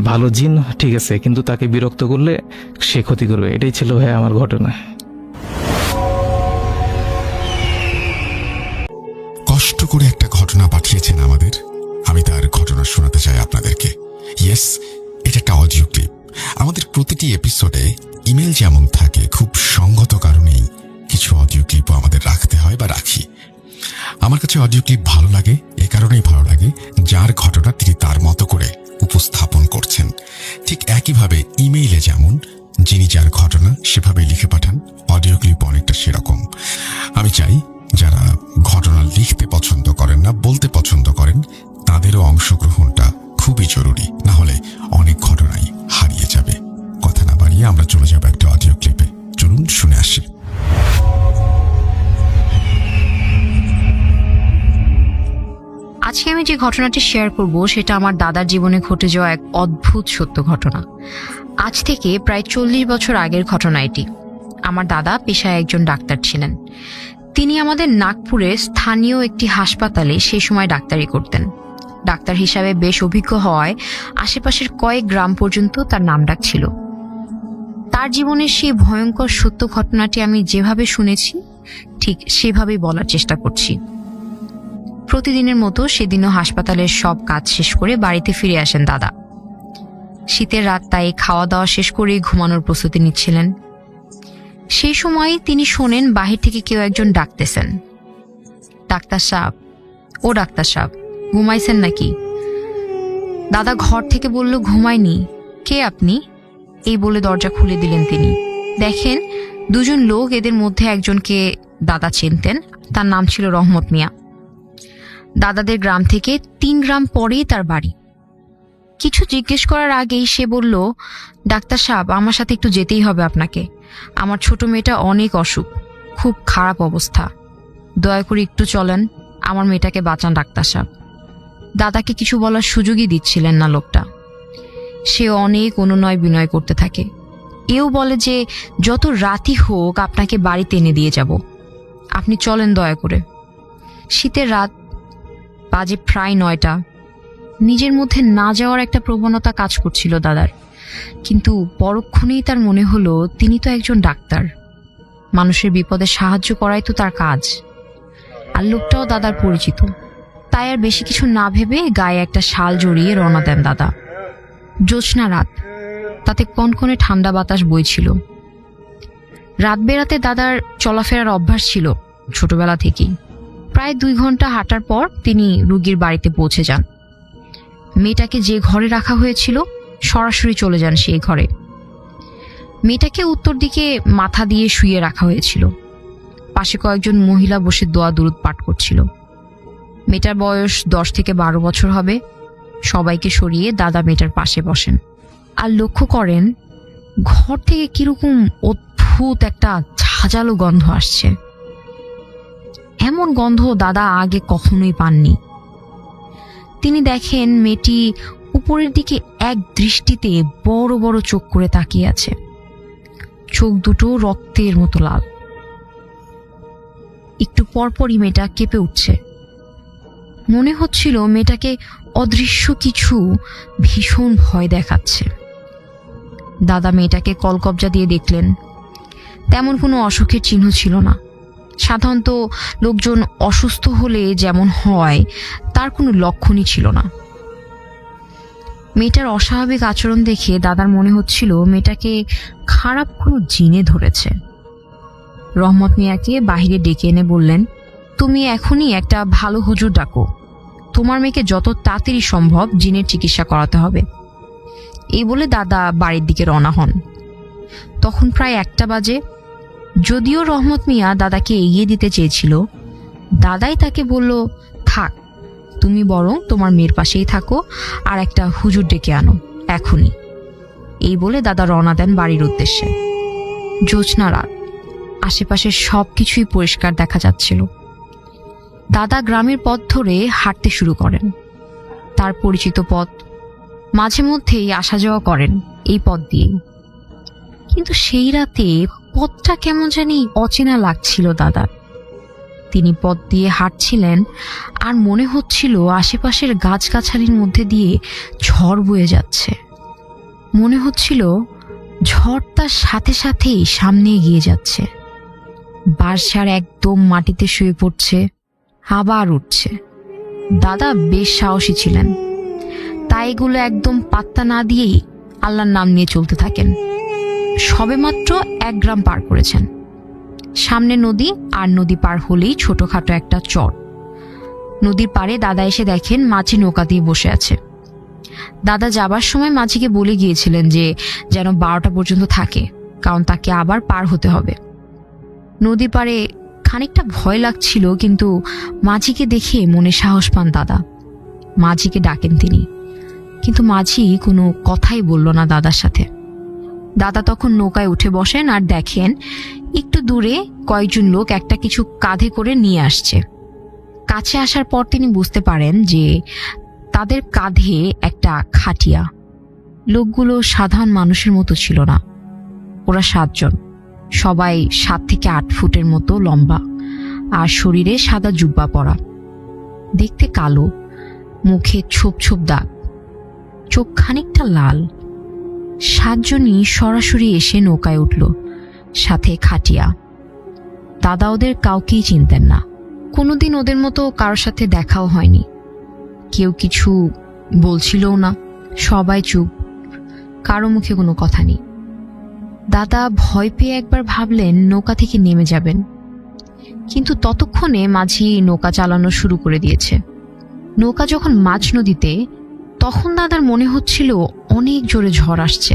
ভালো জিন ঠিক আছে, কিন্তু তাকে বিরক্ত করলে সে ক্ষতি করবে। এটাই ছিল ভাই আমার ঘটনা। কষ্ট করে একটা ঘটনা পাঠিয়েছেন আমাদের, আমি তার ঘটনা শোনাতে চাই আপনাদেরকে। ইয়েস, এটা একটা অডিও ক্লিপ। আমাদের প্রতিটি এপিসোডে ইমেল যেমন থাকে, খুব সঙ্গত কারণেই কিছু অডিও ক্লিপও আমাদের রাখতে হয় বা রাখি। আমার কাছে অডিও ক্লিপ ভালো লাগে, এ কারণেই ভালো লাগে যার ঘটনা তিনি তার মতো করে উপস্থাপন করছেন। ঠিক একইভাবে ইমেইলে যেমন যিনি যার ঘটনা সেভাবে লিখে পাঠান, অডিও ক্লিপ অনেকটা সেরকম। আমি চাই যারা ঘটনা লিখতে পছন্দ করেন না, বলতে পছন্দ করেন, তাদেরও অংশগ্রহণটা খুবই জরুরি, না হলে অনেক ঘটনাই হারিয়ে যাবে। কথা না বাড়িয়ে আমরা চলে যাব একটা অডিও ক্লিপে। চলুন শুনে আসি। আজকে আমি যে ঘটনাটি শেয়ার করব সেটা আমার দাদার জীবনে ঘটে যাওয়া এক অদ্ভুত সত্য ঘটনা। আজ থেকে প্রায় 40 বছর আগের ঘটনা এটি। আমার দাদা পেশায় একজন ডাক্তার ছিলেন। তিনি আমাদের নাগপুরের স্থানীয় একটি হাসপাতালে সেই সময় ডাক্তারি করতেন। ডাক্তার হিসাবে বেশ অভিজ্ঞ হওয়ায় আশেপাশের কয়েক গ্রাম পর্যন্ত তার নামডাক ছিল। তার জীবনের সেই ভয়ঙ্কর সত্য ঘটনাটি আমি যেভাবে শুনেছি ঠিক সেভাবেই বলার চেষ্টা করছি। প্রতিদিনের মতো সেদিনও হাসপাতালের সব কাজ শেষ করে বাড়িতে ফিরে আসেন দাদা। শীতের রাত, তাই খাওয়া দাওয়া শেষ করে ঘুমানোর প্রস্তুতি নিচ্ছিলেন। সেই সময় তিনি শোনেন বাহির থেকে কেউ একজন ডাকতেছেন, ডাক্তার সাহেব, ও ডাক্তার সাহেব, ঘুমাইছেন নাকি? দাদা ঘর থেকে বলল, ঘুমায়নি। কে আপনি? এই বলে দরজা খুলে দিলেন তিনি। দেখেন দুজন লোক, এদের মধ্যে একজনকে দাদা চিনতেন, তার নাম ছিল রহমত মিয়া। দাদাদের গ্রাম থেকে 3 গ্রাম পরেই তার বাড়ি। কিছু জিজ্ঞেস করার আগেই সে বলল, ডাক্তার সাহেব, আমার সাথে একটু যেতেই হবে আপনাকে। আমার ছোট মেয়েটা অনেক অসুখ, খুব খারাপ অবস্থা, দয়া করে একটু চলেন, আমার মেয়েটাকে বাঁচান ডাক্তার সাহেব। দাদাকে কিছু বলার সুযোগই দিচ্ছিলেন না লোকটা। সে অনেক অনুনয় বিনয় করতে থাকে। এও বলে যে যত রাতই হোক আপনাকে বাড়িতে এনে দিয়ে যাব, আপনি চলেন দয়া করে। শীতের রাত, বাজে প্রায় 9টা। নিজের মধ্যে না যাওয়ার একটা প্রবণতা কাজ করছিল দাদার, কিন্তু পরক্ষণেই তার মনে হলো তিনি তো একজন ডাক্তার, মানুষের বিপদে সাহায্য করাই তো তার কাজ, আর লোকটাও দাদার পরিচিত। তাই আর বেশি কিছু না ভেবে গায়ে একটা শাল জড়িয়ে রওনা দেন দাদা। জ্যোৎস্না রাত, তাতে কনকনে ঠান্ডা বাতাস বইছিল। রাত বেরাতে দাদার চলাফেরার অভ্যাস ছিল ছোটবেলা থেকেই। প্রায় 2 ঘন্টা হাঁটার পর তিনি রুগীর বাড়িতে পৌঁছে যান। মেয়েটাকে যে ঘরে রাখা হয়েছিল সরাসরি চলে যান সেই ঘরে। মেয়েটাকে উত্তর দিকে মাথা দিয়ে শুয়ে রাখা হয়েছিল। পাশে কয়েকজন মহিলা বসে দোয়া দুরুদ পাঠ করছিল। মেয়েটার বয়স 10 থেকে 12 বছর হবে। সবাইকে সরিয়ে দাদা মেয়েটার পাশে বসেন আর লক্ষ্য করেন ঘর থেকে কিরকম অদ্ভুত একটা ঝাঁঝালো গন্ধ আসছে। এমন গন্ধ দাদা আগে কখনোই পাননি। তিনি দেখেন মেয়েটি উপরের দিকে এক দৃষ্টিতে বড় বড় চোখ করে তাকিয়ে আছে। চোখ দুটো রক্তের মতো লাল। একটু পরপরই মেয়েটা কেঁপে উঠছে। মনে হচ্ছিল মেয়েটাকে অদৃশ্য কিছু ভীষণ ভয় দেখাচ্ছে। দাদা মেয়েটাকে কলকবজা দিয়ে দেখলেন। তেমন কোনো অসুখের চিহ্ন ছিল না। সাধারণত লোকজন অসুস্থ হলে যেমন হয় তার কোনো লক্ষণই ছিল না। মেয়েটার অস্বাভাবিক আচরণ দেখে দাদার মনে হচ্ছিল মেয়েটাকে খারাপ কোনো জিনে ধরেছে। রহমত মিয়াকে বাহিরে ডেকে এনে বললেন, তুমি এখনই একটা ভালো হুজুর ডাকো, তোমার মেয়েকে যত তাড়াতাড়ি সম্ভব জিনের চিকিৎসা করাতে হবে। এই বলে দাদা বাড়ির দিকে রওনা হন। তখন প্রায় 1টা বাজে। যদিও রহমত মিয়া দাদাকে এগিয়ে দিতে চেয়েছিল, দাদাই তাকে বলল, থাক, তুমি বরং তোমার মেয়ের পাশেই থাকো আর একটা হুজুর ডেকে আনো, এখনই। এই বলে দাদা রওনা দেন বাড়ির উদ্দেশ্যে। জ্যোৎস্না রাত, আশেপাশের সবকিছুই পরিষ্কার দেখা যাচ্ছিল। দাদা গ্রামের পথ ধরে হাঁটতে শুরু করেন, তার পরিচিত পথ। মাঝে মধ্যেই আসা যাওয়া করেন এই পথ দিয়ে। কিন্তু সেই রাতে পথটা কেমন জানি অচেনা লাগছিল দাদার। তিনি পথ দিয়ে হাঁটছিলেন আর মনে হচ্ছিল আশেপাশের গাছগাছালির মধ্যে দিয়ে ঝড় বয়ে যাচ্ছে। মনে হচ্ছিল ঝড় তার সাথে সাথেই সামনে এগিয়ে যাচ্ছে। বাঁশঝাড় একদম মাটিতে শুয়ে পড়ছে, আবার উঠছে। দাদা বেশ সাহসী ছিলেন, তাই এগুলো একদম পাত্তা না দিয়েই আল্লাহর নাম নিয়ে চলতে থাকেন। সবেমাত্র 1 গ্রাম পার করেছেন। সামনে নদী, আর নদী পার হলেই ছোটখাটো একটা চর। নদীর পাড়ে দাদা এসে দেখেন মাঝি নৌকা দিয়ে বসে আছে। দাদা যাবার সময় মাঝিকে বলে গিয়েছিলেন যে যেন 12টা পর্যন্ত থাকে, কারণ তাকে আবার পার হতে হবে। নদী পাড়ে খানিকটা ভয় লাগছিল, কিন্তু মাঝিকে দেখে মনে সাহস পান দাদা। মাঝিকে ডাকেন তিনি, কিন্তু মাঝি কোনো কথাই বলল না দাদার সাথে। দাদা তখন নৌকায় উঠে বসেন আর দেখেন একটু দূরে কয়েকজন লোক একটা কিছু কাঁধে করে নিয়ে আসছে। কাছে আসার পর তিনি বুঝতে পারেন যে তাদের কাঁধে একটা খাটিয়া। লোকগুলো সাধারণ মানুষের মতো ছিল না। ওরা 7 জন, সবাই 7 থেকে 8 ফুটের মতো লম্বা, আর শরীরে সাদা জুব্বা পরা, দেখতে কালো, মুখে ছোপ ছোপ দাগ, চোখ খানিকটা লাল। 7 জনই সরাসরি এসে নৌকায় উঠল, সাথে খাটিয়া। দাদা ওদের কাউকেই চিনতেন না, কোনোদিন ওদের মতো কারোর সাথে দেখাও হয়নি। কেউ কিছু বলছিলও না, সবাই চুপ, কারো মুখে কোনো কথা নেই। দাদা ভয় পেয়ে একবার ভাবলেন নৌকা থেকে নেমে যাবেন, কিন্তু ততক্ষণে মাঝি নৌকা চালানো শুরু করে দিয়েছে। নৌকা যখন মাঝ নদীতে, তখন দাদার মনে হচ্ছিল অনেক জোরে ঝড় আসছে।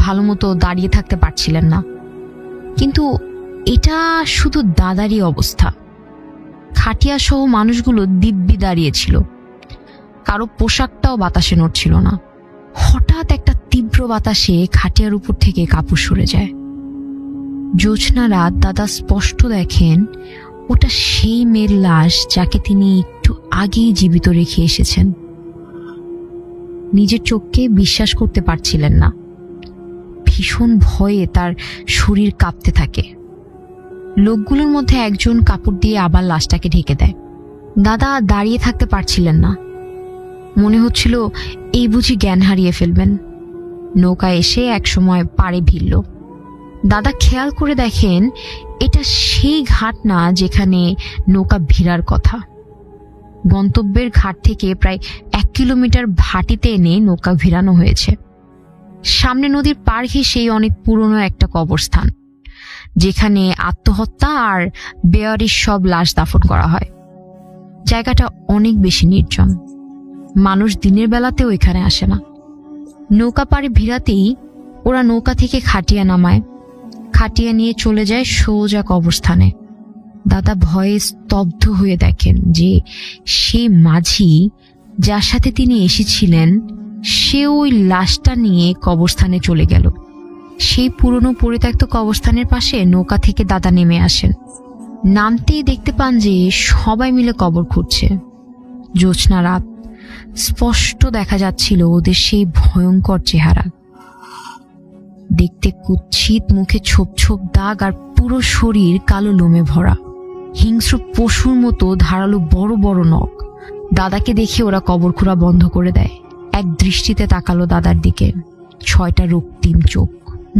ভালো মতো দাঁড়িয়ে থাকতে পারছিলেন না। কিন্তু এটা শুধু দাদারই অবস্থা। খাটিয়া সহ মানুষগুলো দিব্যি দাঁড়িয়েছিল, কারো পোশাকটাও বাতাসে নড়ছিল না। হঠাৎ একটা তীব্র বাতাসে খাটিয়ার উপর থেকে কাপড় সরে যায়। জ্যোৎস্না রাত, দাদা স্পষ্ট দেখেন ওটা সেই মেয়ের লাশ যাকে তিনি একটু আগেই জীবিত রেখে এসেছেন। নিজের চোখকে বিশ্বাস করতে পারছিলেন না। ভীষণ ভয়ে তার শরীর কাঁপতে থাকে। লোকগুলোর মধ্যে একজন কাপড় দিয়ে আবার লাশটাকে ঢেকে দেয়। দাদা দাঁড়িয়ে থাকতে পারছিলেন না, মনে হচ্ছিল এই বুঝি জ্ঞান হারিয়ে ফেলবেন। নৌকা এসে একসময় পাড়ে ভিড়ল। দাদা খেয়াল করে দেখেন এটা সেই ঘাট না যেখানে নৌকা ভিড়ার কথা। গন্তব্যের ঘাট থেকে প্রায় 1 কিলোমিটার ভাটিতে এনে নৌকা ভিড়ানো হয়েছে। সামনে নদীর পার ঘেঁষেই অনেক পুরনো একটা কবরস্থান, যেখানে আত্মহত্যা আর বেয়ারির সব লাশ দাফন করা হয়। জায়গাটা অনেক বেশি নির্জন, মানুষ দিনের বেলাতেও এখানে আসে না। নৌকা পাড়ে ভিড়াতেই ওরা নৌকা থেকে খাটিয়া নামায়, খাটিয়া নিয়ে চলে যায় সোজা কবরস্থানে। দাদা ভয়ে স্তব্ধ হয়ে দেখেন যে সেই মাঝি যার সাথে তিনি এসেছিলেন, সে ওই লাশটা নিয়ে কবরস্থানে চলে গেল। সেই পুরনো পরিত্যক্ত কবরস্থানের পাশে নৌকা থেকে দাদা নেমে আসেন। নামতেই দেখতে পান যে সবাই মিলে কবর খুঁড়ছে। জ্যোৎস্না রাত, স্পষ্ট দেখা যাচ্ছিল ওদের সেই ভয়ঙ্কর চেহারা। দেখতে কুৎসিত, মুখে ছোপ ছোপ দাগ আর পুরো শরীর কালো লোমে ভরা, হিংস্র পশুর মতো ধারালো বড় বড় নখ। দাদাকে দেখে ওরা কবর খোঁড়া বন্ধ করে দেয়। এক দৃষ্টিতে তাকালো দাদার দিকে, 6টা রক্তিম চোখ।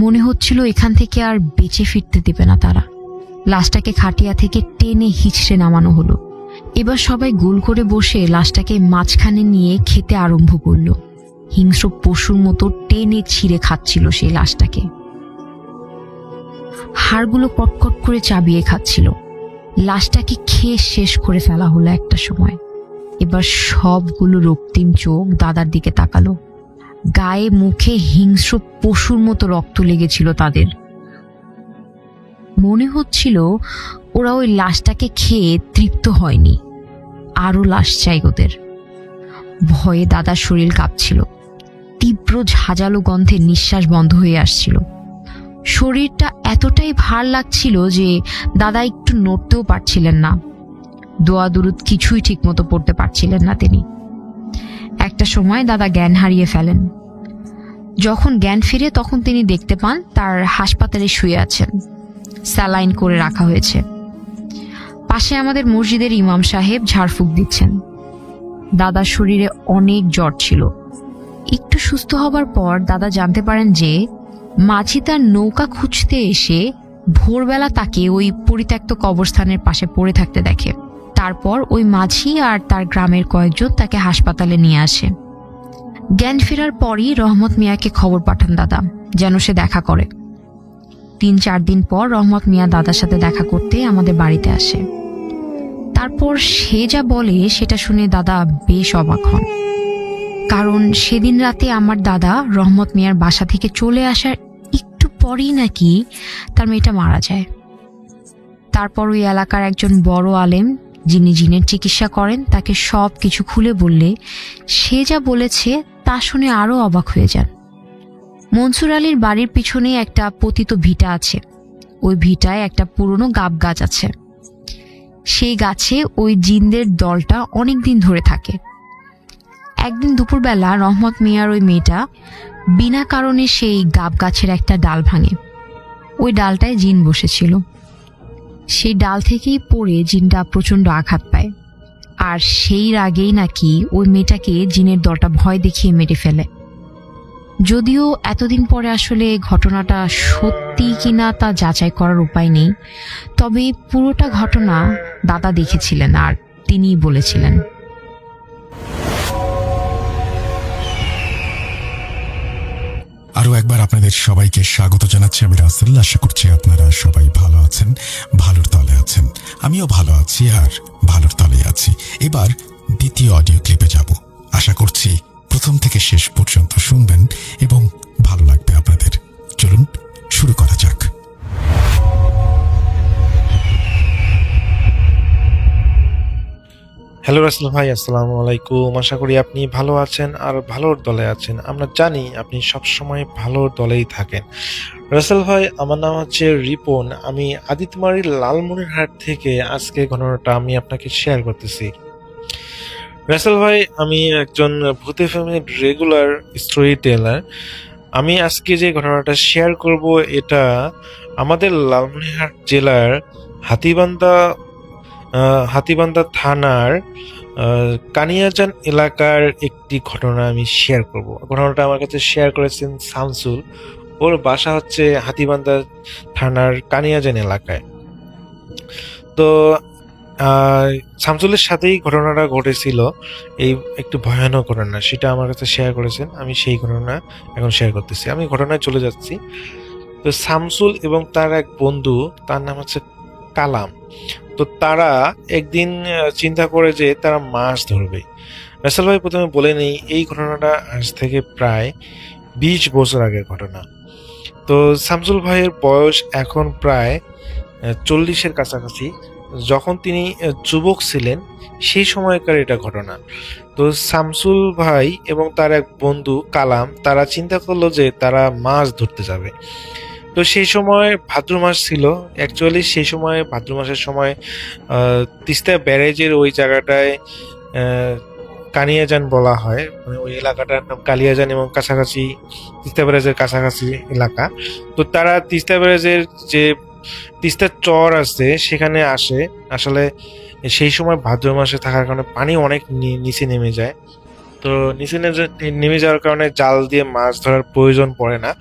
মনে হচ্ছিল এখান থেকে আর বেঁচে ফিরতে দেবে না তারা। লাশটাকে খাটিয়া থেকে টেনে হিচড়ে নামানো হলো। এবার সবাই গোল করে বসে লাশটাকে মাঝখানে নিয়ে খেতে আরম্ভ করলো। হিংস্র পশুর মতো টেনে ছিঁড়ে খাচ্ছিল সেই লাশটাকে। হাড়গুলো কটকট করে চাবিয়ে খাচ্ছিল। লাশটাকে খেয়ে শেষ করে ফেলা হলো একটা সময়। এবার সবগুলো রক্তিম চোখ দাদার দিকে তাকালো। গায়ে মুখে হিংস্র পশুর মতো রক্ত লেগেছিল তাদের। মনে হচ্ছিল ওরা ওই লাশটাকে খেয়ে তৃপ্ত হয়নি, আরো লাশ চাই ওদের। ভয়ে দাদার শরীর কাঁপছিল। তীব্র ঝাঁঝালো গন্ধে নিঃশ্বাস বন্ধ হয়ে আসছিল। শরীরটা এতটাই ভার লাগছিল যে দাদা একটু নড়তেও পারছিলেন না। দোয়া দুরুদ কিছুই ঠিকমতো পড়তে পারছিলেন না তিনি। একটা সময় দাদা জ্ঞান হারিয়ে ফেলেন। যখন জ্ঞান ফিরে তখন তিনি দেখতে পান তার হাসপাতালে শুয়ে আছেন, স্যালাইন করে রাখা হয়েছে। পাশে আমাদের মসজিদের ইমাম সাহেব ঝাড়ফুঁক দিচ্ছেন। দাদার শরীরে অনেক জ্বর ছিল। একটু সুস্থ হবার পর দাদা জানতে পারেন যে মাঝি তার নৌকা খুঁজতে এসে ভোরবেলা তাকে ওই পরিত্যক্ত কবরস্থানের পাশে পড়ে থাকতে দেখে। তারপর ওই মাঝি আর তার গ্রামের কয়েকজন তাকে হাসপাতালে নিয়ে আসে। জ্ঞান ফেরার পরই রহমত মিয়াকে খবর পাঠান দাদা যেন সে দেখা করে। 3-4 দিন পর রহমত মিয়া দাদার সাথে দেখা করতে আমাদের বাড়িতে আসে। তারপর সে যা বলে সেটা শুনে দাদা বেশ অবাক হন, কারণ সেদিন রাতে আমার দাদা রহমত মিয়ার বাসা থেকে চলে আসার একটু পরেই নাকি তার মেয়েটা মারা যায়। তারপর ওই এলাকার একজন বড় আলেম যিনি জিনের চিকিৎসা করেন তাকে সব কিছু খুলে বললে সে যা বলেছে তা শুনে আরো অবাক হয়ে যান। মনসুর আলীর বাড়ির পিছনে একটা পতিত ভিটা আছে। ওই ভিটায় একটা পুরনো গাব গাছ আছে। সেই গাছে ওই জিনদের দলটা অনেকদিন ধরে থাকে। একদিন দুপুরবেলা রহমত মিয়ার ওই মেয়েটা বিনা কারণে সেই গাব গাছের একটা ডাল ভাঙে। ওই ডালটায় জিন বসেছিল। সেই ডাল থেকেই পড়ে জিনটা প্রচণ্ড আঘাত পায়, আর সেই রাগেই নাকি ওই মেয়েটাকে জিনের দলটা ভয় দেখিয়ে মেরে ফেলে। যদিও এতদিন পরে আসলে ঘটনাটা সত্যি কিনা তা যাচাই করার উপায় নেই, তবে পুরোটা ঘটনা দাদা দেখেছিলেন আর তিনিই বলেছিলেন। আরো একবার আপনাদের সবাইকে স্বাগত জানাচ্ছি। আমি রাসেল। আশা করছি আপনারা সবাই ভালো আছেন, ভালোর তলে আছেন। আমিও ভালো আছি আর ভালোর তলে আছি। এবার দ্বিতীয় অডিও ক্লিপে যাব। আশা করছি প্রথম থেকে শেষ পর্যন্ত শুনবেন এবং ভালো লাগবে আপনাদের। চলুন শুরু করা যাক। হ্যালো রাসেল ভাই, আসসালামু আলাইকুম। আশা করি আপনি ভালো আছেন আর ভালোর দলে আছেন। আমরা জানি আপনি সবসময় ভালোর দলেই থাকেন। রাসেল ভাই, আমার নাম হচ্ছে রিপন। আমি আদিতমারির লালমনিরহাট থেকে আজকে ঘটনাটা আমি আপনাকে শেয়ার করতেছি। রাসেল ভাই, আমি একজন ভূতে ফ্যামিলির রেগুলার স্টোরি টেলার। আমি আজকে যে ঘটনাটা শেয়ার করব এটা আমাদের লালমনিরহাট জেলার হাতীবান্ধা থানার কানিয়াজান এলাকার একটি ঘটনা আমি শেয়ার করব। ঘটনাটা আমার কাছে শেয়ার করেছেন শামসুল। ওর বাসা হচ্ছে হাতীবান্ধা থানার কানিয়াজান এলাকায়। তো শামসুলের সাথেই ঘটনাটা ঘটেছিল। এই একটু ভয়ানক ঘটনা, সেটা আমার কাছে শেয়ার করেছেন। আমি সেই ঘটনা এখন শেয়ার করতেছি। আমি ঘটনায় চলে যাচ্ছি। তো শামসুল এবং তার এক বন্ধু, তার নাম হচ্ছে কালাম। তো তারা একদিন চিন্তা করে যে তারা মাছ ধরবে। রাসেল ভাই, প্রথমে বলে নেই এই ঘটনাটা আজ থেকে প্রায় 20 বছর আগের ঘটনা। তো শামসুল ভাইয়ের বয়স এখন প্রায় 40-এর কাছাকাছি। যখন তিনি যুবক ছিলেন সেই সময়কার এটা ঘটনা। তো শামসুল ভাই এবং তার এক বন্ধু কালাম তারা চিন্তা করলো যে তারা মাছ ধরতে যাবে। তো সেই সময় ভাদ্র মাস ছিল। অ্যাকচুয়ালি সেই সময় ভাদ্র মাসের সময় তিস্তা ব্যারেজের ওই জায়গাটায় কানিয়াজান বলা হয়, মানে ওই এলাকাটার নাম কালিয়াজান এবং কাছাকাছি তিস্তা ব্যারেজের কাছাকাছি এলাকা। তো তারা তিস্তা ব্যারেজের যে তিস্তার চর আছে সেখানে আসে। আসলে সেই সময় ভাদ্র মাসে থাকার কারণে পানি অনেক নিচে নেমে যায়। তো নিচে নেমে যাওয়ার কারণে জাল দিয়ে মাছ ধরার প্রয়োজন পড়ে না।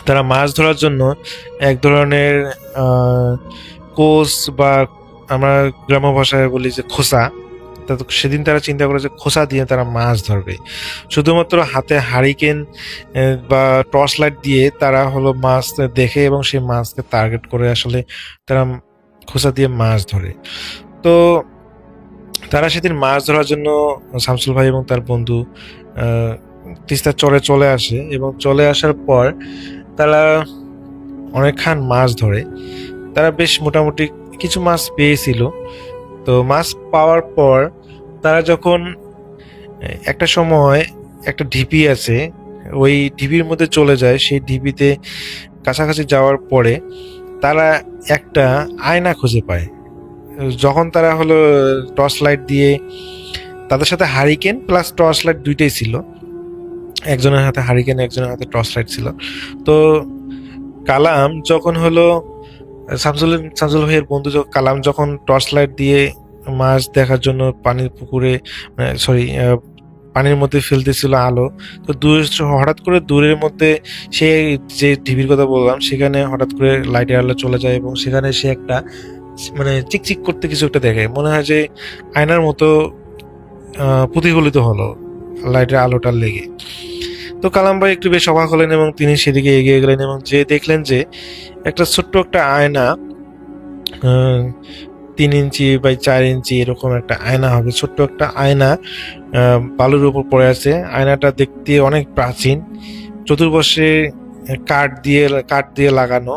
তারা মাছ ধরার জন্য এক ধরনের কোস বা আমরা গ্রাম্য ভাষায় বলি যে খোসা, সেদিন তারা চিন্তা করে যে খোসা দিয়ে তারা মাছ ধরবে। শুধুমাত্র হাতে হারিকেন বা টর্চ লাইট দিয়ে তারা হলো মাছ দেখে এবং সেই মাছকে টার্গেট করে আসলে তারা খোসা দিয়ে মাছ ধরে। তো তারা সেদিন মাছ ধরার জন্য শামসুল ভাই এবং তার বন্ধু তিস্তার চরে চলে আসে এবং চলে আসার পর তারা অনেকক্ষণ মাছ ধরে। তারা বেশ মোটামুটি কিছু মাছ পেয়েছিল। তো মাছ পাওয়ার পর তারা যখন একটা সময় একটা ঢিপি আছে, ওই ঢিপির মধ্যে চলে যায়। সেই ঢিপিতে কাছাকাছি যাওয়ার পরে তারা একটা আয়না খুঁজে পায়। যখন তারা হলো টর্চ লাইট দিয়ে, তাদের সাথে হারিকেন প্লাস টর্চ লাইট দুইটাই ছিল, একজনের হাতে হারিকেন একজনের হাতে টর্চ লাইট ছিল। তো কালাম যখন হলো শামসুল ভাইয়ের বন্ধু কালাম যখন টর্চ লাইট দিয়ে মাছ দেখার জন্য পানির পুকুরে, সরি, পানির মধ্যে ফেলতেছিল আলো, তো হঠাৎ করে দূরের মধ্যে সে যে টিভির কথা বললাম সেখানে হঠাৎ করে লাইটের আলো চলে যায় এবং সেখানে সে একটা মানে চিকচিক করতে কিছু একটা দেখে, মনে হয় যে আয়নার মতো প্রতিফলিত হলো লাইটের আলোটা লেগে। তো কালাম ভাই একটু বেশ অবাক হলেন এবং তিনি সেদিকে এগিয়ে গেলেন এবং যে দেখলেন যে একটা ছোট্ট একটা আয়না, 3 ইঞ্চি বাই 4 ইঞ্চি এরকম একটা আয়না হবে, ছোট্ট একটা আয়না বালুর উপর পড়ে আছে। আয়নাটা দেখতে অনেক প্রাচীন, চতুর্পাশে কাঠ দিয়ে লাগানো,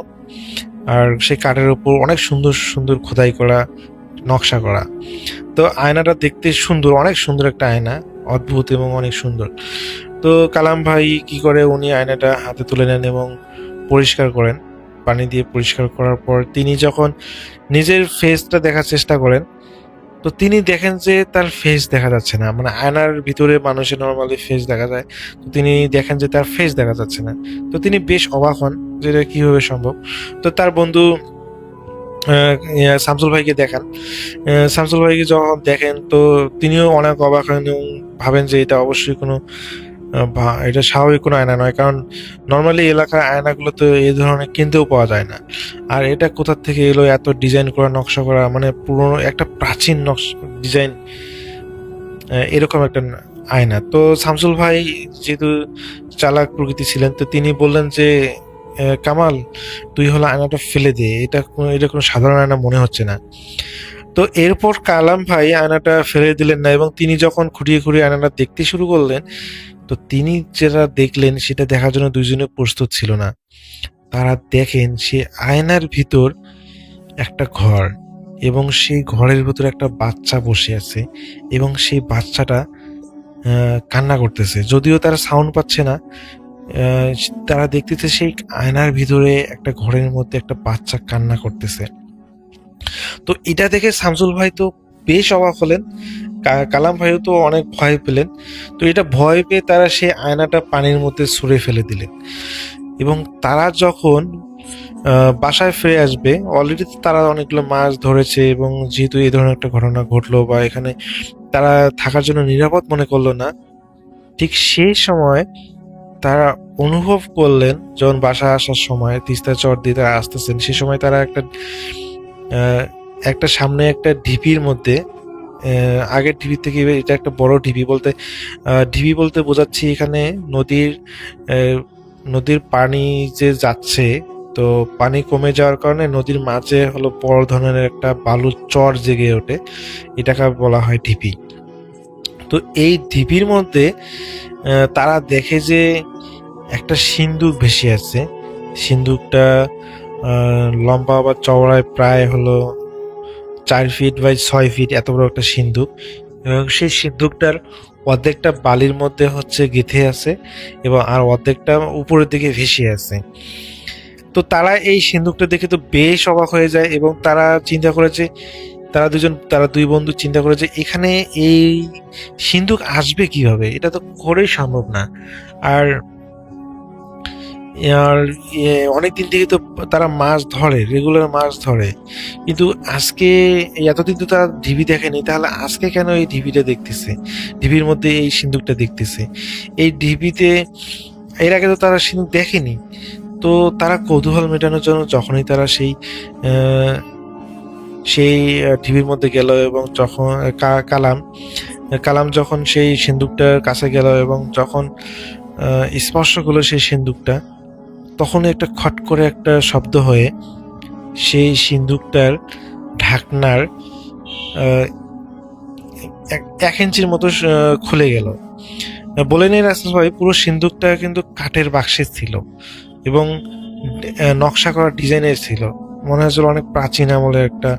আর সেই কাঠের উপর অনেক সুন্দর সুন্দর খোদাই করা, নকশা করা। তো আয়নাটা দেখতে সুন্দর, অনেক সুন্দর একটা আয়না, অদ্ভুত এবং অনেক সুন্দর। তো কালাম ভাই কি করে, উনি আয়নাটা হাতে তুলে নেন এবং পরিষ্কার করেন, পানি দিয়ে পরিষ্কার করার পর তিনি যখন নিজের ফেসটা দেখার চেষ্টা করেন, তো তিনি দেখেন যে তার ফেস দেখা যাচ্ছে না। মানে আয়নার ভিতরে মানুষের নর্মালি ফেস দেখা যায়, তো তিনি দেখেন যে তার ফেস দেখা যাচ্ছে না। তো তিনি বেশ অবাক হন যে এটা কিভাবে সম্ভব। তো তার বন্ধু শামসুল ভাইকে দেখান। শামসুল ভাইকে যখন দেখেন তো তিনিও অনেক অবাক হন এবং ভাবেন যে এটা অবশ্যই কোনো এটা স্বাভাবিক কোনো আয়না নয়, কারণ নর্মালি এলাকার আয়নাগুলো তো এই ধরনের কিনতেও পাওয়া যায় না। আর এটা কোথা থেকে এলো, এত ডিজাইন করা, নকশা করা, মানে পুরনো একটা প্রাচীন ডিজাইন, এরকম একটা আয়না। তো শামসুল ভাই যেহেতু চালাক প্রকৃতি ছিলেন, তো তিনি বললেন যে কামাল, তুই হলো আয়নাটা ফেলে দে, এটা কোনো সাধারণ আয়না মনে হচ্ছে না। তো এরপর কালাম ভাই আয়নাটা ফেলে দিলেন না এবং তিনি যখন খুঁটিয়ে খুঁটিয়ে আয়নাটা দেখতে শুরু করলেন, তো তিনি যেটা দেখলেন সেটা দেখার জন্য দুইজনে প্রস্তুত ছিল না। তারা দেখেন সে আয়নার ভিতর একটা ঘর এবং সেই ঘরের ভিতর একটা বাচ্চা বসে আছে এবং সেই বাচ্চাটা কান্না করতেছে, যদিও তারা সাউন্ড পাচ্ছে না। তারা দেখতেছে সেই আয়নার ভিতরে একটা ঘরের মধ্যে একটা বাচ্চা কান্না করতেছে। তো এটা দেখে শামসুল ভাই তো বেশ অবাক হলেন, কালাম ভাইও তো অনেক ভয় পেলেন। তো এটা ভয় পেয়ে তারা সেই আয়নাটা পানির মধ্যে ছুঁড়ে ফেলে দিলেন এবং তারা যখন বাসায় ফিরে আসবে, অলরেডি তারা অনেকগুলো মাছ ধরেছে এবং যেহেতু এই ধরনের একটা ঘটনা ঘটলো বা এখানে তারা থাকার জন্য নিরাপদ মনে করলো না, ঠিক সেই সময় তারা অনুভব করলেন যখন বাসায় আসার সময় তিস্তা চর দিয়ে তারা আসতেছেন, সে সময় তারা একটা সামনে একটা ঢিপির মধ্যে, আগের ঢিপি থেকে এটা একটা বড় ঢিপি বলতে বোঝাচ্ছি এখানে নদীর পানি যে যাচ্ছে, তো পানি কমে যাওয়ার কারণে নদীর মাঝে হলো বড় ধরনের একটা বালুর চর জেগে ওঠে, এটাকে বলা হয় ঢিপি। তো এই ঢিপির মধ্যে তারা দেখে যে একটা সিন্দুক ভেসে আছে। সিন্দুকটা লম্বা বা চওড়ায় প্রায় হলো 4 ফিট বাই 6 ফিট, এত বড় একটা সিন্দুক এবং সেই সিন্দুকটার অর্ধেকটা বালির মধ্যে হচ্ছে গেঁথে আছে এবং আর অর্ধেকটা উপরের দিকে ভেসে আছে। তো তারা এই সিন্দুকটা দেখে তো বেশ অবাক হয়ে যায় এবং তারা চিন্তা করেছে, তারা দুই বন্ধু চিন্তা করে যে এখানে এই সিন্দুক আসবে কিভাবে, এটা তো করেই সম্ভব না। আর অনেকদিন থেকে তো তারা মাছ ধরে, রেগুলার মাছ ধরে, কিন্তু আজকে এতদিন তো তারা ঢিবি দেখেনি, তাহলে আজকে কেন এই ঢিবিটা দেখতেছে, ঢিবির মধ্যে এই সিন্দুকটা দেখতেছে? এই ঢিবিতে এর আগে তো তারা সিন্দুক দেখেনি। তো তারা কৌতূহল মেটানোর জন্য যখনই তারা সেই ঢিবির মধ্যে গেল এবং যখন কালাম যখন সেই সিন্দুকটার কাছে গেল এবং যখন স্পর্শ করলো সেই সিন্দুকটা, তখন একটা খট করে একটা শব্দ হয়ে সেই সিন্দুকটার ঢাকনার 1 ইঞ্চির মতো খুলে গেল। বলে নেই রাসেল ভাই, পুরো সিন্দুকটা কিন্তু কাঠের বাক্সে ছিল এবং নকশা করা ডিজাইনের ছিল, মনে হচ্ছিল অনেক প্রাচীন আমলের একটা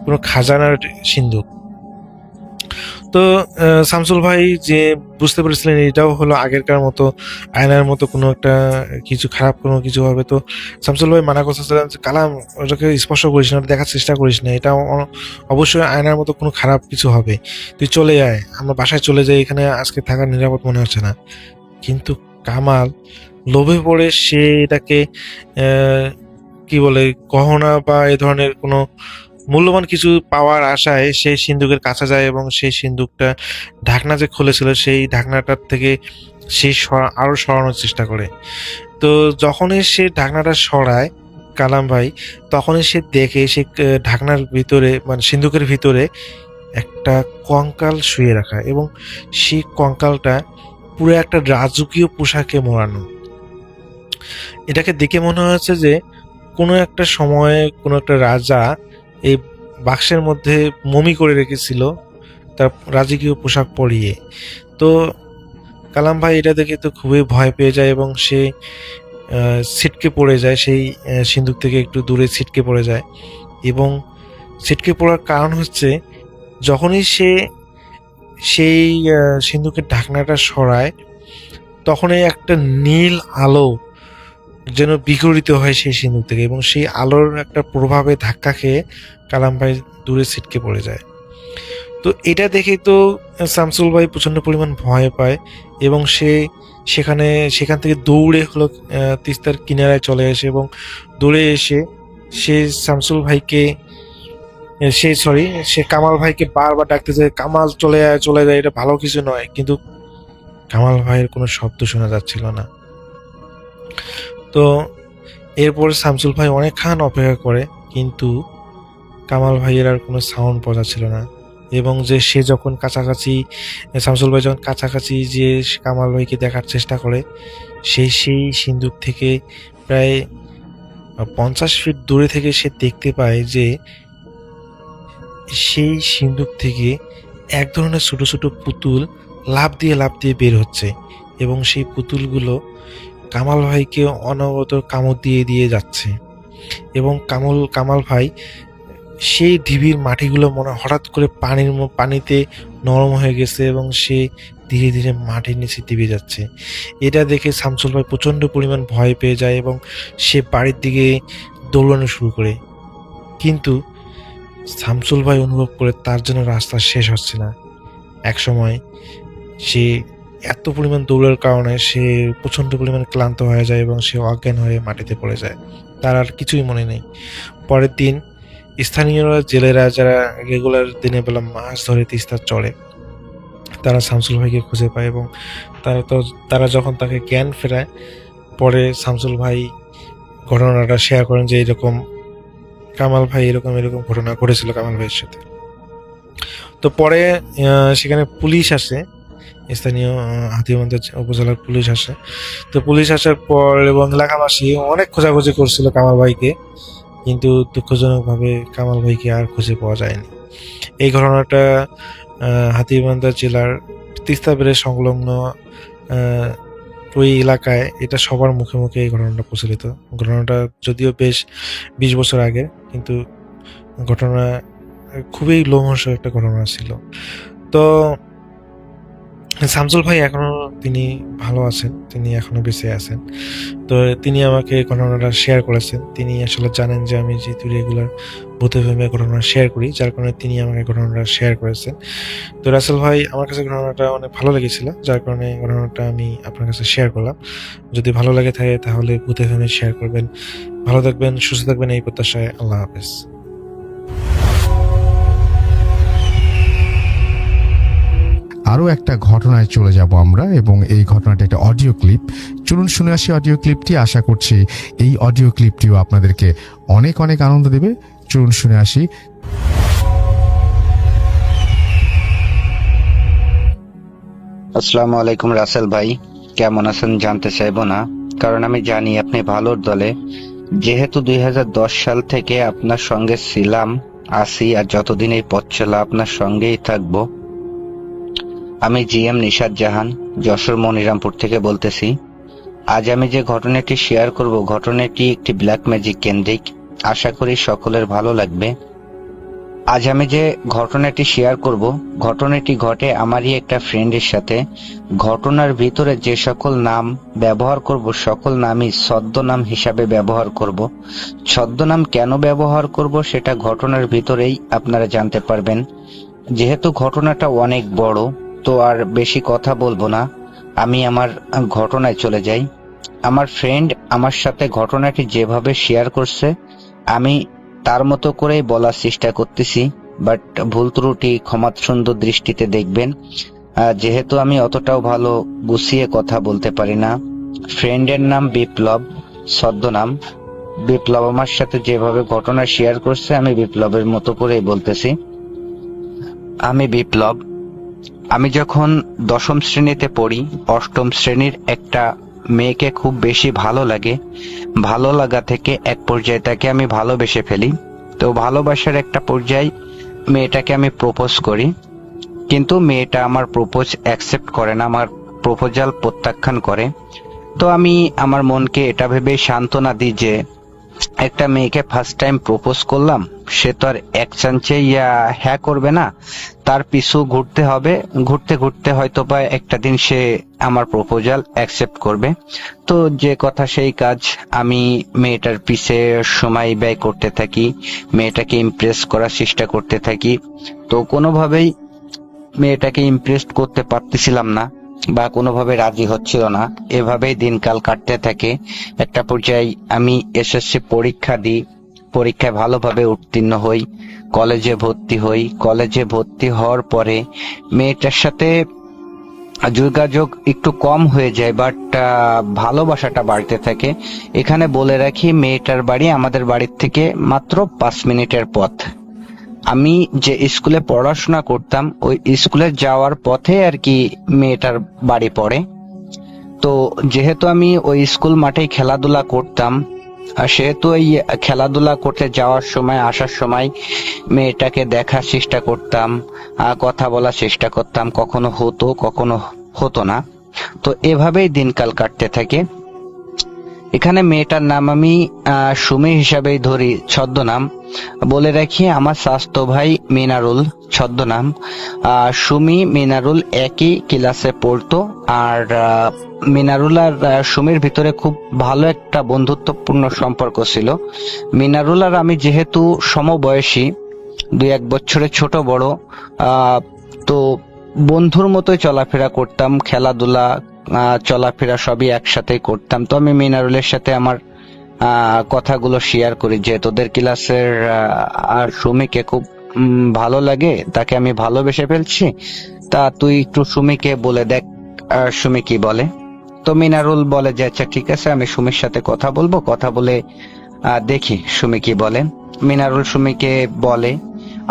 পুরো খাজানার সিন্দুক। তো শামসুল ভাই যে বুঝতে পেরেছিলেন এটাও হলো আগেরকার মতো আয়নার মতো কোনো একটা কিছু খারাপ কোনো কিছু হবে, তো শামসুল ভাই মানা করতেছিলেন যে কালাম ওটাকে স্পর্শ করিস না, ওটা দেখার চেষ্টা করিস না, এটা অবশ্যই আয়নার মতো কোনো খারাপ কিছু হবে, তুই চলে আয়, আমরা বাসায় চলে যাই, এখানে আজকে থাকার নিরাপদ মনে হচ্ছে না। কিন্তু কামাল লোভে পড়ে সে এটাকে কি বলে গহনা বা এ ধরনের কোনো মূল্যবান কিছু পাওয়ার আশায় সেই সিন্দুকের কাছে যায় এবং সেই সিন্দুকটা ঢাকনা যে খুলেছিল সেই ঢাকনাটার থেকে সে আরো সরানোর চেষ্টা করে। তো যখনই সে ঢাকনাটা সরায় কালাম ভাই, তখনই সে দেখে সে ঢাকনার ভিতরে মানে সিন্দুকের ভিতরে একটা কঙ্কাল শুয়ে রাখা, এবং সেই কঙ্কালটা পুরো একটা রাজকীয় পোশাকে মোড়ানো। এটাকে দেখে মনে হচ্ছে যে কোনো একটা সময়ে কোনো একটা রাজা এই বাক্সের মধ্যে মমি করে রেখেছিল তার রাজকীয় পোশাক পরিয়ে। তো কালাম ভাই এটা দেখে তো খুবই ভয় পেয়ে যায় এবং সে ছিটকে পড়ে যায়, সেই সিন্দুক থেকে একটু দূরে ছিটকে পড়ে যায়। এবং ছিটকে পড়ার কারণ হচ্ছে যখনই সে সেই সিন্দুকের ঢাকনাটা সরায় তখনই একটা নীল আলো যেন বিগড়িত হয় সেই সিন্দুক থেকে, এবং সেই আলোর একটা প্রভাবে ধাক্কা খেয়ে কালাম ভাই দূরে ছিটকে পড়ে যায়। তো এটা দেখে তো শামসুল ভাই প্রচন্ড পরিমাণ ভয় পায় এবং সে সেখান থেকে দৌড়ে হলো তিস্তার কিনারায় চলে আসে, এবং দৌড়ে এসে সে শামসুল ভাইকে সে কামাল ভাইকে বারবার ডাকতে যায়, কামাল চলে যায়, এটা ভালো কিছু নয়। কিন্তু কামাল ভাইয়ের কোনো শব্দ শোনা যাচ্ছিল না। তো এরপর শামসুল ভাই অনেকক্ষণ অপেক্ষা করে, কিন্তু কামাল ভাইয়ের আর কোনো সাউন্ড পাওয়া যাচ্ছিল না। এবং যে সে যখন শামসুল ভাই যখন কাছাকাছি যে কামাল ভাইকে দেখার চেষ্টা করে, সেই সিন্দুক থেকে প্রায় 50 ফিট দূরে থেকে সে দেখতে পায় যে সেই সিন্দুক থেকে এক ধরনের ছোট ছোট পুতুল লাফ দিয়ে বের হচ্ছে, এবং সেই পুতুলগুলো কামাল ভাইকে অনবরত কামড় দিয়ে যাচ্ছে। এবং কামাল ভাই সেই ঢিবির মাটিগুলো মনে হঠাৎ করে পানিতে নরম হয়ে গেছে এবং সে ধীরে ধীরে মাটির নিচে ডুবে যাচ্ছে। এটা দেখে শামসুল ভাই প্রচন্ড পরিমাণ ভয় পেয়ে যায় এবং সে বাড়ির দিকে দৌড়ানো শুরু করে। কিন্তু শামসুল ভাই অনুভব করে তার জন্য রাস্তা শেষ হচ্ছে না। এক সময় সে এত পরিমাণ দৌড়ের কারণে সে প্রচন্ড পরিমাণ ক্লান্ত হয়ে যায় এবং সে অজ্ঞান হয়ে মাটিতে পড়ে যায়। তার আর কিছুই মনে নেই। পরের দিন স্থানীয়রা জেলেরা যারা রেগুলার দিনে বেলা মাছ ধরে তিস্তার চড়ে, তারা শামসুল ভাইকে খুঁজে পায় এবং তারা যখন তাকে জ্ঞান ফেরায়, পরে শামসুল ভাই ঘটনাটা শেয়ার করেন যে এরকম কামাল ভাই এরকম ঘটনা ঘটেছিল কামাল ভাইয়ের সাথে। তো পরে সেখানে পুলিশ আসে, স্থানীয় হাতীবান্ধা উপজেলার পুলিশ আসে। তো পুলিশ আসার পর এবং এলাকাবাসী অনেক খোঁজাখুঁজি করছিল কামাল ভাইকে, কিন্তু দুঃখজনকভাবে কামাল ভাইকে আর খুঁজে পাওয়া যায়নি। এই ঘটনাটা হাতীবান্ধা জেলার তিস্তা ব্যারেজ সংলগ্ন ওই এলাকায় এটা সবার মুখে মুখে এই ঘটনাটা প্রচলিত। ঘটনাটা যদিও বেশ 20 বছর আগে, কিন্তু ঘটনা খুবই লোমহর্ষক একটা ঘটনা ছিল। তো শামসুল ভাই এখনো তিনি ভালো আছেন, তিনি এখনো বেঁচে আছেন। তো তিনি আমাকে ঘটনাটা শেয়ার করেছেন। তিনি আসলে জানেন যে আমি যেহেতু রেগুলার ভূতে ফেমে ঘটনা শেয়ার করি, যার কারণে তিনি আমাকে ঘটনাটা শেয়ার করেছেন। তো রাসেল ভাই, আমার কাছে ঘটনাটা অনেক ভালো লেগেছিল, যার কারণে ঘটনাটা আমি আপনার কাছে শেয়ার করলাম। যদি ভালো লাগে থাকে তাহলে ভূতে ফেমে শেয়ার করবেন। ভালো থাকবেন, সুস্থ থাকবেন, এই প্রত্যাশায়। আল্লাহ হাফেজ। আরও একটা ঘটনায় চলে যাব আমরা, এবং এই ঘটনাটা একটা অডিও ক্লিপ। চলুন শুনে আসি অডিও ক্লিপটি। আশা করছি এই অডিও ক্লিপটিও আপনাদেরকে অনেক অনেক আনন্দ দেবে। চলুন শুনে আসি। আসসালামু আলাইকুম রাসেল ভাই, কেমন আছেন জানতে চাইবো না, কারণ আমি জানি আপনি ভালোর দলে। যেহেতু 2010 সাল থেকে আপনার সঙ্গে ছিলাম, আছি, আর যতদিন এই পথ চলা আপনার সঙ্গেই থাকবো। আমি জিএম নিশাত জাহান, যশোর মনিরামপুর থেকে বলতেছি। আজ আমি যে ঘটনাটি শেয়ার করব, ঘটনাটি একটি ব্ল্যাক ম্যাজিক কেন্দ্রিক। আশা করি সকলের ভালো লাগবে। আজ আমি যে ঘটনাটি শেয়ার করব, ঘটনাটি ঘটে আমারই একটা ফ্রেন্ডের সাথে। ঘটনার ভিতরে যে সকল নাম ব্যবহার করব, সকল নামই ছদ্মনাম হিসাবে ব্যবহার করব। ছদ্মনাম কেন ব্যবহার করব সেটা ঘটনার ভিতরেই আপনারা জানতে পারবেন। যেহেতু ঘটনাটা অনেক বড়, তো আর বেশি কথা বলবো না, আমি আমার ঘটনায় চলে যাই। আমার ফ্রেন্ড আমার সাথে ঘটনাটি যেভাবে শেয়ার করছে, আমি তার মতো করেই বলার চেষ্টা করতেছি, বাট ভুল ত্রুটি ক্ষমা সুন্দর দৃষ্টিতে দেখবেন। যেহেতু আমি অতটাও ভালো গুছিয়ে কথা বলতে পারি না। ফ্রেন্ডের নাম বিপ্লব, ছদ্মনাম। বিপ্লব আমার সাথে যেভাবে ঘটনা শেয়ার করছে, আমি বিপ্লবের মতো করেই বলতেছি। আমি বিপ্লব। আমি যখন 10ম শ্রেণীতে পড়ি, 8ম শ্রেণীর একটা মেয়েকে খুব বেশি ভালো লাগে। ভালো লাগা থেকে এক পর্যায়ে তাকে আমি ভালোবেসে ফেলি। তো ভালোবাসার একটা পর্যায়ে মেয়েটাকে আমি প্রপোজ করি, কিন্তু মেয়েটা আমার প্রপোজ অ্যাকসেপ্ট করে না, আমার প্রপোজাল প্রত্যাখ্যান করে। তো আমি আমার মনকে এটা ভেবে সান্ত্বনা দিই যে একটা মেয়েকে ফার্স্ট টাইম প্রপোজ করলাম, সে তো আর এক চান্সে হ্যাঁ করবে না, তার পিছু ঘুরতে হবে। ঘুরতে ঘুরতে হয়তো বা একটা দিন সে আমার প্রপোজাল অ্যাকসেপ্ট করবে। তো যে কথা সেই কাজ, আমি মেয়েটার পিছে সময় ব্যয় করতে থাকি, মেয়েটাকে ইমপ্রেস করার চেষ্টা করতে থাকি। তো কোনোভাবেই মেয়েটাকে ইমপ্রেস করতে পারতেছিলাম না, বা কোনোভাবে রাজি হচ্ছিল না। এভাবেই দিনকাল কাটতে থাকে। একটা পর্যায়ে আমি এসএসসি পরীক্ষা দিই, পরীক্ষায় ভালোভাবে উত্তীর্ণ হই, কলেজে ভর্তি হই। কলেজে ভর্তি হওয়ার পরে মেয়েটার সাথে যোগাযোগ একটু কম হয়ে যায়, বাট ভালোবাসাটা বাড়তে থাকে। এখানে বলে রাখি, মেয়েটার বাড়ি আমাদের বাড়ির থেকে মাত্র 5 মিনিটের পথ। আমি যে স্কুলে পড়াশোনা করতাম, ওই স্কুলে যাওয়ার পথে আর কি মেয়েটার বাড়ি পড়ে। তো যেহেতু আমি ওই স্কুল মাঠেই খেলাধুলা করতাম, আর সেহেতু এই খেলাধুলা করতে যাওয়ার সময় আসার সময় মেয়েটাকে দেখার চেষ্টা করতাম, কথা বলার চেষ্টা করতাম। কখনো হতো, কখনো হতো না। তো এভাবেই দিনকাল কাটতে থাকে। এখানে মেয়েটার নাম আমি সুমি হিসাবেই ধরি, ছদ্মনাম। বলে রাখি, আমার স্বাস্থ্য ভাই মিনারুল, ছদ্মনাম। সুমি মিনারুল একই ক্লাসে পড়তো। আর মিনারুল আর সুমির ভিতরে খুব ভালো একটা বন্ধুত্বপূর্ণ সম্পর্ক ছিল। মিনারুল আর আমি যেহেতু সমবয়সী, 2-1 বছরের ছোট বড়, তো বন্ধুর মতোই চলাফেরা করতাম, খেলাধুলা চলাফেরা সবই একসাথে করতাম। তো আমি মিনারুলের সাথে আমার কথাগুলো শেয়ার করি যে তোদের ক্লাসের আর সুমিকে খুব ভালো লাগে, তাকে আমি ভালোবেসে ফেলছি, তা তুই একটু সুমিকে বলে দেখ সুমি কি বলে। তো মিনারুল বলে যে আচ্ছা ঠিক আছে, আমি সুমির সাথে কথা বলবো, কথা বলে দেখি সুমি কি বলে। মিনারুল সুমিকে বলে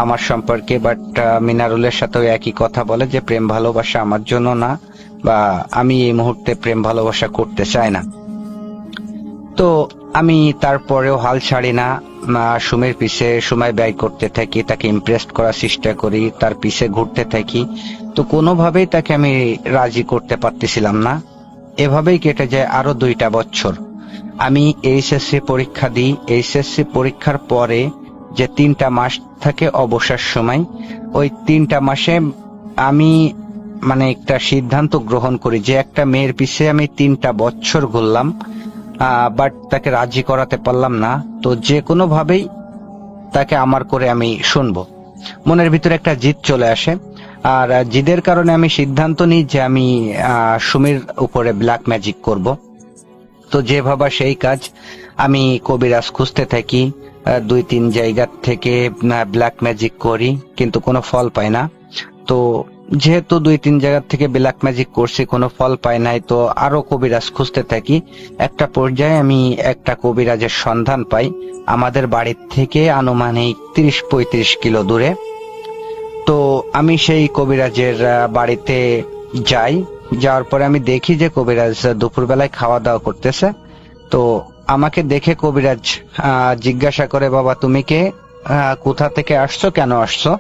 আমার সম্পর্কে, বাট মিনারুলের সাথেও একই কথা বলে যে প্রেম ভালোবাসা আমার জন্য না, বা আমি এই মুহূর্তে প্রেম ভালোবাসা করতে চাই না। তো আমি তারপরেও হাল ছাড়ি না, সুমির পিছে সময় ব্যয় করতে থাকি, তাকে ইমপ্রেস করার চেষ্টা করি, তার পিছে ঘুরতে থাকি। তো কোনোভাবেই তাকে আমি রাজি করতে পারতেছিলাম না। এভাবেই কেটে যায় আরো 2টা বছর। আমি এইচএসসি পরীক্ষা দিই। এইচএসসি পরীক্ষার পরে যে 3টা মাস থাকে অবসর সময়, ওই 3টা মাসে আমি একটা সিদ্ধান্ত গ্রহণ করি যে একটা মেয়ের পিছে আমি 3টা বছর ঘুরলাম, বাট তাকে রাজি করাতে পারলাম না। তো যে কোনো ভাবেই তাকে আমার করে আমি শুনবো। মনের ভিতরে একটা জিদ চলে আসে, আর জিদের কারণে আমি সিদ্ধান্ত নিই যে আমি সুমির উপরে ব্ল্যাক ম্যাজিক করব। তো যে ভাবা সেই কাজ, আমি কবিরাজ খুঁজতে থাকি, 2-3 জায়গা থেকে ব্ল্যাক ম্যাজিক করি, কিন্তু কোনো ফল পাই না। তো যেহেতু 2-3 জায়গা থেকে ব্ল্যাক ম্যাজিক করছি, কোনো ফল পাই নাই, তো আরো কবিরাজ খুঁজতে থাকি। একটা পর্যায়ে আমি একটা কবিরাজের সন্ধান পাই আমাদের বাড়ির থেকে আনুমানিক 30-35 কিলো দূরে। তো আমি সেই কবিরাজের বাড়িতে যাই। যাওয়ার পরে আমি দেখি যে কবিরাজ দুপুরবেলায় খাওয়া দাওয়া করতেছে। তো আমাকে দেখে কবিরাজ জিজ্ঞাসা করে, বাবা তুমি কে, কোথা থেকে আসছো, কেন আসছো?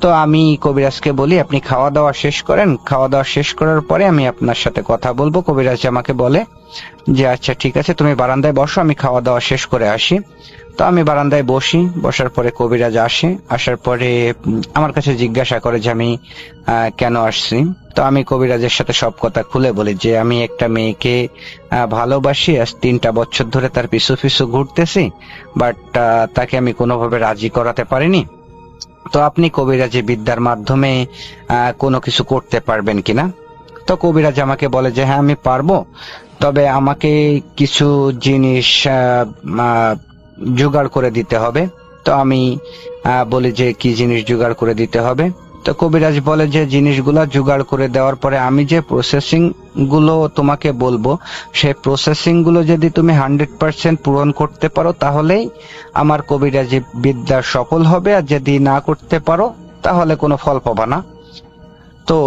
তো আমি কবিরাজকে বলি আপনি খাওয়া দাওয়া শেষ করেন, খাওয়া দাওয়া শেষ করার পরে আমি আপনার সাথে কথা বলবো। কবিরাজ আমাকে বলে যে আচ্ছা ঠিক আছে, তুমি বারান্দায় বসো, আমি খাওয়া দাওয়া শেষ করে আসি। তো আমি বারান্দায় বসি, বসার পরে কবিরাজ আসে, আসার পরে আমার কাছে জিজ্ঞাসা করে যে আমি কেন আসছি। তো আমি কবিরাজের সাথে সব কথা খুলে বলি যে আমি একটা মেয়েকে ভালোবাসি, আজ 3টা বছর ধরে তার পিছু পিছু ঘুরতেছি, বাট তাকে আমি কোনোভাবে রাজি করাতে পারিনি। তো আপনি কবিরাজি বিদ্যার মাধ্যমে কোনো কিছু করতে পারবেন কিনা? তো কবিরাজ আমাকে বলে যে হ্যাঁ আমি পারবো, তবে আমাকে কিছু জিনিস জোগাড় করে দিতে হবে। তো আমি বলি যে কি জিনিস জোগাড় করে দিতে হবে? তো কবিরাজ বলে যে জিনিসগুলো জোগাড় করে দেওয়ার পরে আমি যে প্রসেসিং গুলো তোমাকে বলবো, সেই প্রসেসিং গুলো যদি তুমি 100% পূরণ করতে পারো তাহলেই আমার কবিরাজি বিদ্যা সফল হবে, আর যদি না করতে পারো তাহলে কোনো ফল পাবা না। তো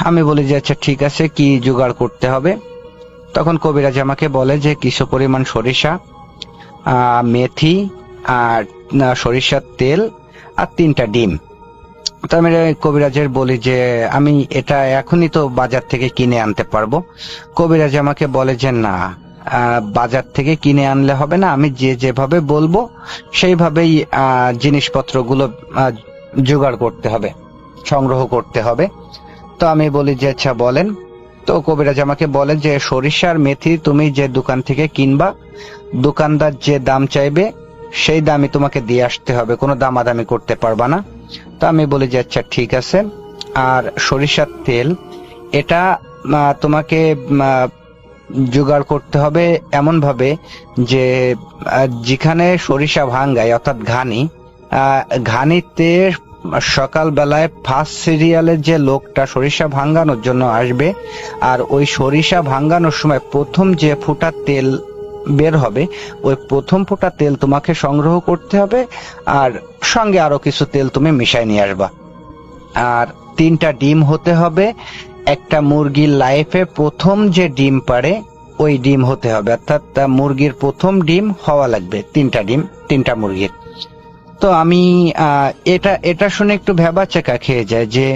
আমি বলি যে আচ্ছা ঠিক আছে, কি জোগাড় করতে হবে? তখন কবিরাজ আমাকে বলে যে কিছু পরিমাণ সরিষা, মেথি, আর সরিষার তেল, আর 3টা ডিম। তো আমি কবিরাজের বলি যে আমি এটা এখনই তো বাজার থেকে কিনে আনতে পারবো। কবিরাজ আমাকে বলে যে না, বাজার থেকে কিনে আনলে হবে না, আমি যেভাবে বলবো সেইভাবেই জিনিসপত্রগুলো জোগাড় করতে হবে, সংগ্রহ করতে হবে। তো আমি বলি যে আচ্ছা বলেন। তো কবিরাজ আমাকে বলে যে সরিষার মেথি তুমি যে দোকান থেকে কিনবা, দোকানদার যে দাম চাইবে সেই দামই তোমাকে দিয়ে আসতে হবে, কোনো দামাদামি করতে পারবা না। তো আমি বলি যে আচ্ছা ঠিক আছে। আর সরিষার তেল, এটা তোমাকে জোগাড় করতে হবে এমন ভাবে যে যেখানে সরিষা ভাঙ্গায় অর্থাৎ ঘানিতে সকাল বেলায় ফার্স্ট সিরিয়ালের যে লোকটা সরিষা ভাঙ্গানোর জন্য আসবে, আর ওই সরিষা ভাঙ্গানোর সময় প্রথম যে ফোঁটা তেল বের হবে, ওই প্রথম ফোঁটা তেল তোমাকে সংগ্রহ করতে হবে, আর সঙ্গে আরো কিছু তেল তুমি মিশাই নিয়ে আসবা। আর 3টা ডিম হতে হবে, একটা মুরগির লাইফে প্রথম যে ডিম পারে ওই ডিম হতে হবে, অর্থাৎ মুরগির প্রথম ডিম হওয়া লাগবে 3টা ডিম, 3টা মুরগির। তো আমি এটা শুনে একটু ভ্যাবাচ্যাকা খেয়ে যায় যে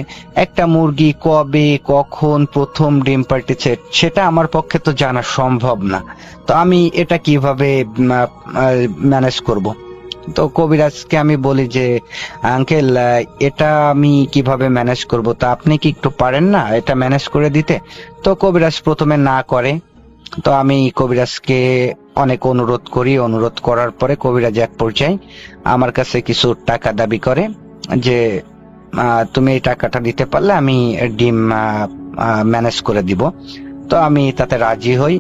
একটা মুরগি কবে কখন প্রথম ডিম পাড়তেছে সেটা আমার পক্ষে তো জানা সম্ভব না। তো আমি এটা কিভাবে ম্যানেজ করব? তো কবিরাজকে আমি বলি যে আঙ্কেল, এটা আমি কিভাবে ম্যানেজ করব? তা আপনি কি একটু পারেন না এটা ম্যানেজ করে দিতে? তো কবিরাজ প্রথমে না করে। তো আমি কবিরাজকে অনেক অনুরোধ করি, অনুরোধ করার পরে কবিরাজ এক পর্যায়ে আমার কাছে কিছু টাকা দাবি করে যে তুমি এই টাকাটা দিতে পারলে আমি ডিম ম্যানেজ করে দিব। তো আমি তাতে রাজি হই।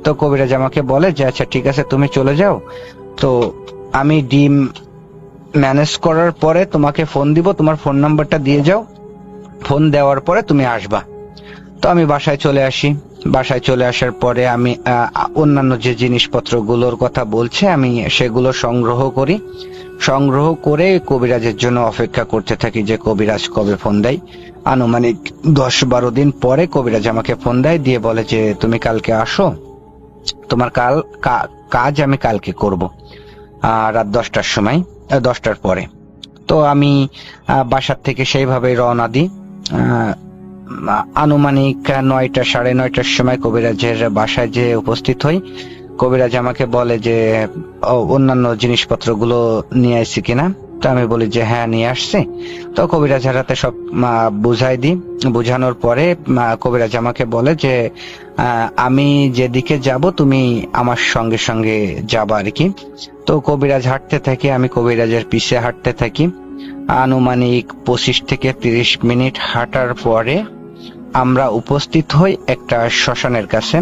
তো কবিরাজ আমাকে বলে যে আচ্ছা ঠিক আছে তুমি চলে যাও, তো আমি ডিম ম্যানেজ করার পরে তোমাকে ফোন দিব, তোমার ফোন নাম্বারটা দিয়ে যাও, ফোন দেওয়ার পরে তুমি আসবা। তো আমি বাসায় চলে আসি। বাসায় চলে আসার পরে আমি অন্যান্য যে জিনিসপত্রগুলোর কথা বলছে আমি সেগুলো সংগ্রহ করি। সংগ্রহ করে কবিরাজের জন্য অপেক্ষা করতে থাকি যে কবিরাজ কবে ফোন দেয়। আনুমানিক 10-12 দিন পরে কবিরাজ আমাকে ফোন দেয়, দিয়ে বলে যে তুমি কালকে আসো, তোমার কাজ আমি কালকে করব রাত 10টার সময়, 10টার পরে। তো আমি বাসার থেকে সেইভাবে রওনা দিই। আনুমানিক 9টা 9:30টার সময় কবিরাজের বাসায় যে উপস্থিত হই। কবিরাজ আমাকে বলে যে অন্যান্য জিনিসপত্রগুলো নিয়ে আসছি কিনা? তো আমি বলি যে হ্যাঁ নিয়ে আসছি। তো কবিরাজের হাতে সব বুঝাই দিই। বুঝানোর পরে কবিরাজ আমাকে বলে যে আমি যেদিকে যাব তুমি আমার সঙ্গে সঙ্গে যাবা আর কি। তো কবিরাজ হাঁটতে থাকি, আমি কবিরাজের পিছে হাঁটতে থাকি। আনুমানিক 25 থেকে 30 মিনিট হাঁটার পরে আমরা উপস্থিত হই একটা শ্মশানের কাছে।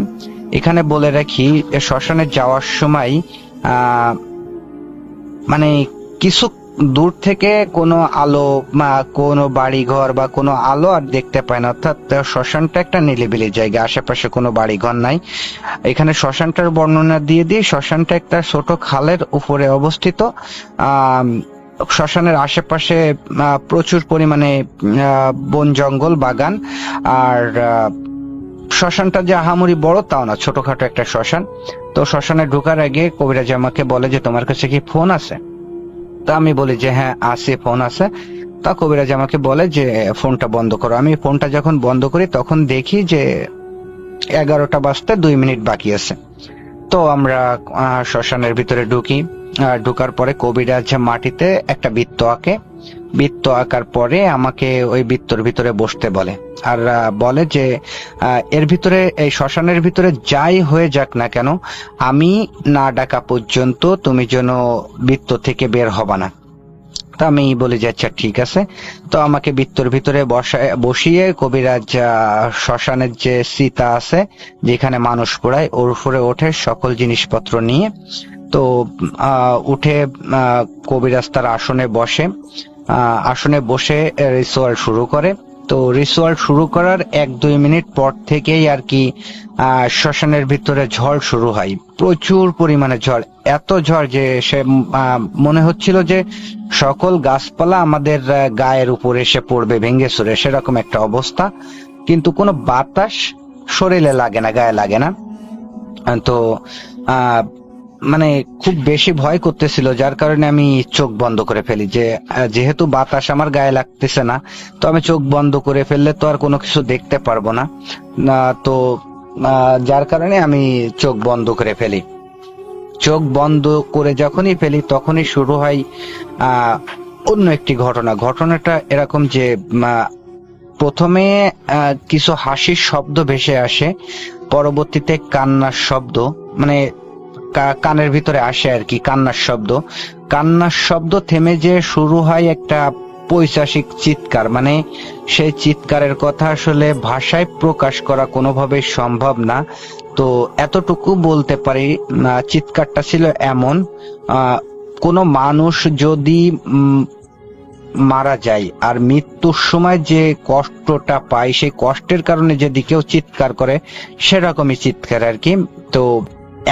এখানে বলে রাখি শ্মশানে যাওয়ার সময় মানে কিছু দূর থেকে কোনো আলো বা কোনো বাড়িঘর বা কোনো আলো আর দেখতে পায় না, অর্থাৎ শ্মশানটা একটা নিরিবিলি জায়গা, আশেপাশে কোনো বাড়িঘর নাই। এখানে শ্মশানটার বর্ণনা দিয়ে দিই। শ্মশানটা একটা ছোট খালের উপরে অবস্থিত। শ্মশানের আশেপাশে প্রচুর পরিমাণে বন জঙ্গল বাগান, আর শ্মশানটা যে আহামরি বড় তাও না, ছোটখাটো একটা শ্মশান। তো শ্মশানে ঢোকার আগে কবিরাজ আমাকে বলে যে তোমার কাছে কি ফোন আছে? তো আমি বলি যে হ্যাঁ আছে, ফোন আছে। তা কবিরাজ আমাকে বলে যে ফোনটা বন্ধ করো। আমি ফোনটা যখন বন্ধ করি তখন দেখি যে 11টা বাজতে 2 মিনিট বাকি আছে। তো আমরা শ্মশানের ভিতরে ঢুকি। ঢুকার পরে কবিরাজ মাটিতে একটা বৃত্ত আঁকে। বৃত্ত আঁকার পরে আমাকে ওই বৃত্তর ভিতরে বসতে বলে, আর বলে যে এর ভিতরে, এই শ্মশানের ভিতরে যাই হয়ে যাক না কেন, আমি না ডাকা পর্যন্ত তুমি যেন বৃত্ত থেকে বের হবা না। তা আমি বলি যে আচ্ছা ঠিক আছে। তো আমাকে বৃত্তর ভিতরে বসিয়ে কবিরাজ শ্মশানের যে চিতা আছে যেখানে মানুষ পোড়ায় ওর উপরে ওঠে সকল জিনিসপত্র নিয়ে। তো উঠে কবিরাজ তার আসনে বসে। আসনে বসে রিচুয়াল শুরু করে। তো রিচুয়াল শুরু করার 1-2 মিনিট পর থেকেই আর কি শ্মশানের ভিতরে ঝড় শুরু হয়, প্রচুর পরিমাণে ঝড়। এত ঝড় যে সে মনে হচ্ছিল যে সকল গাছপালা আমাদের গায়ের উপরে এসে পড়বে ভেঙে চুরে, সেরকম একটা অবস্থা। কিন্তু কোনো বাতাস শরীরে লাগে না, গায়ে লাগে না। তো মানে খুব বেশি ভয় করতেছিল, যার কারণে আমি চোখ বন্ধ করে ফেলি। যে যেহেতু বাতাস আমার গায়ে লাগতেছে না, তো আমি চোখ বন্ধ করে ফেললে তো আর কোনো কিছু দেখতে পারবো না। তো যার কারণে আমি চোখ বন্ধ করে ফেলি। চোখ বন্ধ করে যখনই ফেলি তখনই শুরু হয় অন্য একটি ঘটনা। ঘটনাটা এরকম যে প্রথমে কিছু হাসির শব্দ ভেসে আসে, পরবর্তীতে কান্নার শব্দ, মানে কানের ভিতরে আসে আর কি কান্নার শব্দ। কান্নার শব্দ থেমে যে শুরু হয় একটা পৈশাচিক চিৎকার, মানে সেই চিৎকারের কথা আসলে ভাষায় প্রকাশ করা কোনোভাবে সম্ভব না। তো এতটুকু বলতে পারি, চিৎকারটা ছিল এমন, কোনো মানুষ যদি মারা যায় আর মৃত্যুর সময় যে কষ্টটা পায়, সেই কষ্টের কারণে যদি কেউ চিৎকার করে সেরকমই চিৎকার আর কি। তো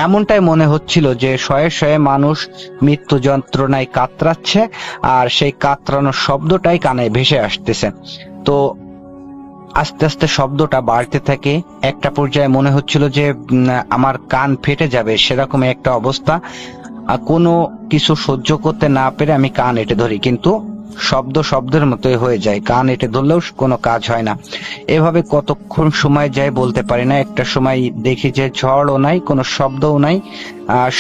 এমনটাই মনে হচ্ছিল যে শয়ে শয়ে মানুষ মৃত্যু যন্ত্রণায় কাতরাচ্ছে, আর সেই কাতরানোর শব্দটাই কানে ভেসে আসতেছে। তো আস্তে আস্তে শব্দটা বাড়তে থাকে, একটা পর্যায়ে মনে হচ্ছিল যে আমার কান ফেটে যাবে, সেরকম একটা অবস্থা। কোনো কিছু সহ্য করতে না পেরে আমি কান এঁটে ধরি, কিন্তু শব্দের মতোই হয়ে যায়, কান এঁটে ধরলেও কোনো কাজ হয় না। এভাবে কতক্ষণ সময় যায় বলতে পারি না। একটা সময় দেখি যে ঝড়ও নাই, কোনো শব্দও নাই,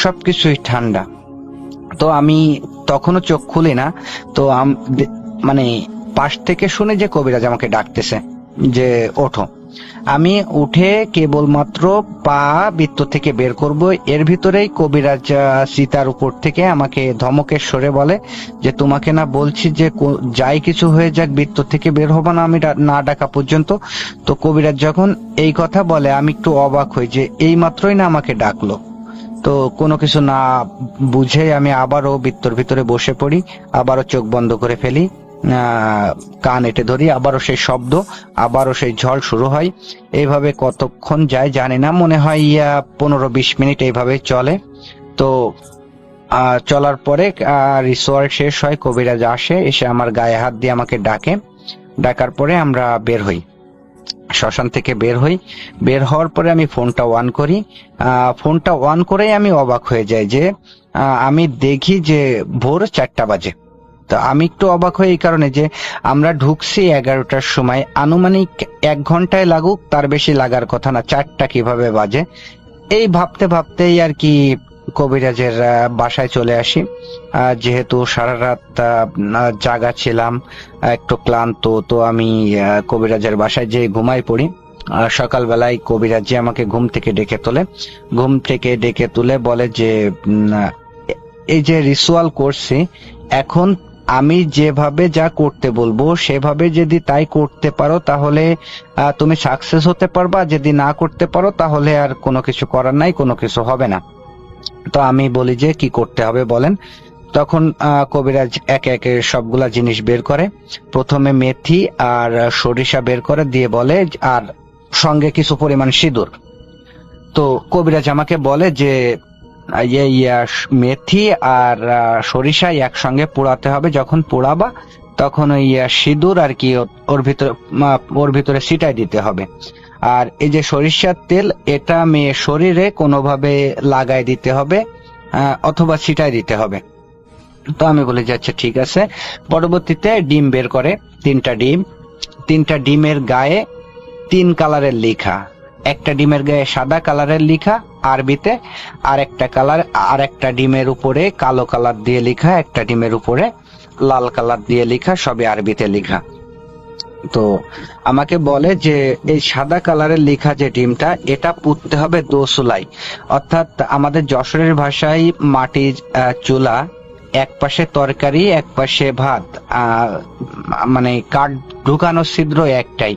সবকিছুই ঠান্ডা। তো আমি তখনও চোখ খুলি না। তো মানে পাশ থেকে শুনে যে কবিরাজ আমাকে ডাকতেছে যে ওঠো। আমি উঠে কেবলমাত্র পা বৃত্ত থেকে বের করব, এর ভিতরেই কবিরাজ সীতার উপর থেকে আমাকে ধমকের স্বরে বলে যে তোমাকে না বলছি যে যাই কিছু হয়ে যাক বৃত্ত থেকে বের হবা না আমি না ডাকা পর্যন্ত। তো কবিরাজ যখন এই কথা বলে আমি একটু অবাক হই যে এই মাত্রই না আমাকে ডাকলো। তো কোনো কিছু না বুঝে আমি আবারও বৃত্তর ভিতরে বসে পড়ি, আবারও চোখ বন্ধ করে ফেলি, কান এঁটে ধরি, আবারও সেই শব্দ, আবারও সেই ঝড় শুরু হয়। এইভাবে কতক্ষণ যায় জানি না, মনে হয় 15-20 মিনিট এইভাবে চলে। তো চলার পরে রিচুয়াল শেষ হয়, কবিরাজ আসে, এসে আমার গায়ে হাত দিয়ে আমাকে ডাকে। ডাকার পরে আমরা বের হই, শ্মশান থেকে বের হই। বের হওয়ার পরে আমি ফোনটা অন করি। ফোনটা অন করেই আমি অবাক হয়ে যাই যে আমি দেখি যে ভোর 4টা বাজে। তো আমি একটু অবাক হই এই কারণে যে আমরা ঢুকছি 11টার সময়, আনুমানিক 1 ঘন্টায় লাগুক, তার বেশি লাগার কথা না, 4টা কিভাবে বাজে এই ভাবতে ভাবতেই আর কি কবিরাজের বাসায় চলে আসি। যেহেতু সারা রাত জাগা ছিলাম, একটু ক্লান্ত, তো আমি কবিরাজের বাসায় যেয়ে ঘুমাই পড়ি। সকালবেলায় কবিরাজ আমাকে ঘুম থেকে ডেকে তোলে। ঘুম থেকে ডেকে তুলে বলে যে এই যে রিচুয়াল করছি, এখন আমি যেভাবে যা করতে বলবো সেভাবে যদি তাই করতে পারো তাহলে তুমি সাকসেস হতে পারবা, যদি না করতে পারো তাহলে আর কোনো কিছু করার নাই, কোনো কিছু হবে না। তো আমি বলি যে কি করতে হবে বলেন। তখন কবিরাজ একে একে সবগুলা জিনিস বের করে, প্রথমে মেথি আর সরিষা বের করে দিয়ে বলে, আর সঙ্গে কিছু পরিমাণ সিঁদুর। তো কবিরাজ আমাকে বলে যে মেথি আর সরিষা একসঙ্গে পোড়াতে হবে, যখন পোড়াবা তখন ওই সিঁদুর আর কি ওর ভিতরে ছিটাই দিতে হবে। আর এই যে সরিষার তেল, এটা মেয়ে শরীরে কোনোভাবে লাগাই দিতে হবে অথবা ছিটাই দিতে হবে। তো আমি বলি যে আচ্ছা ঠিক আছে। পরবর্তীতে ডিম বের করে, 3টা ডিমের গায়ে 3 কালারের লেখা, একটা ডিমের গায়ে সাদা কালারের লেখা আরবিতে, আর একটা ডিমের উপরে কালো কালার দিয়ে লেখা, একটা ডিমের উপরে লাল কালার দিয়ে লেখা, সবই আরবিতে লেখা। তো আমাকে বলে যে এই সাদা কালারের লেখা যে ডিমটা, এটা পুঁততে হবে দোসুলাই, অর্থাৎ আমাদের যশোরের ভাষায় মাটির চুলা, এক পাশে তরকারি এক পাশে ভাত, মানে কাঠ ঢুকানো ছিদ্র একটাই,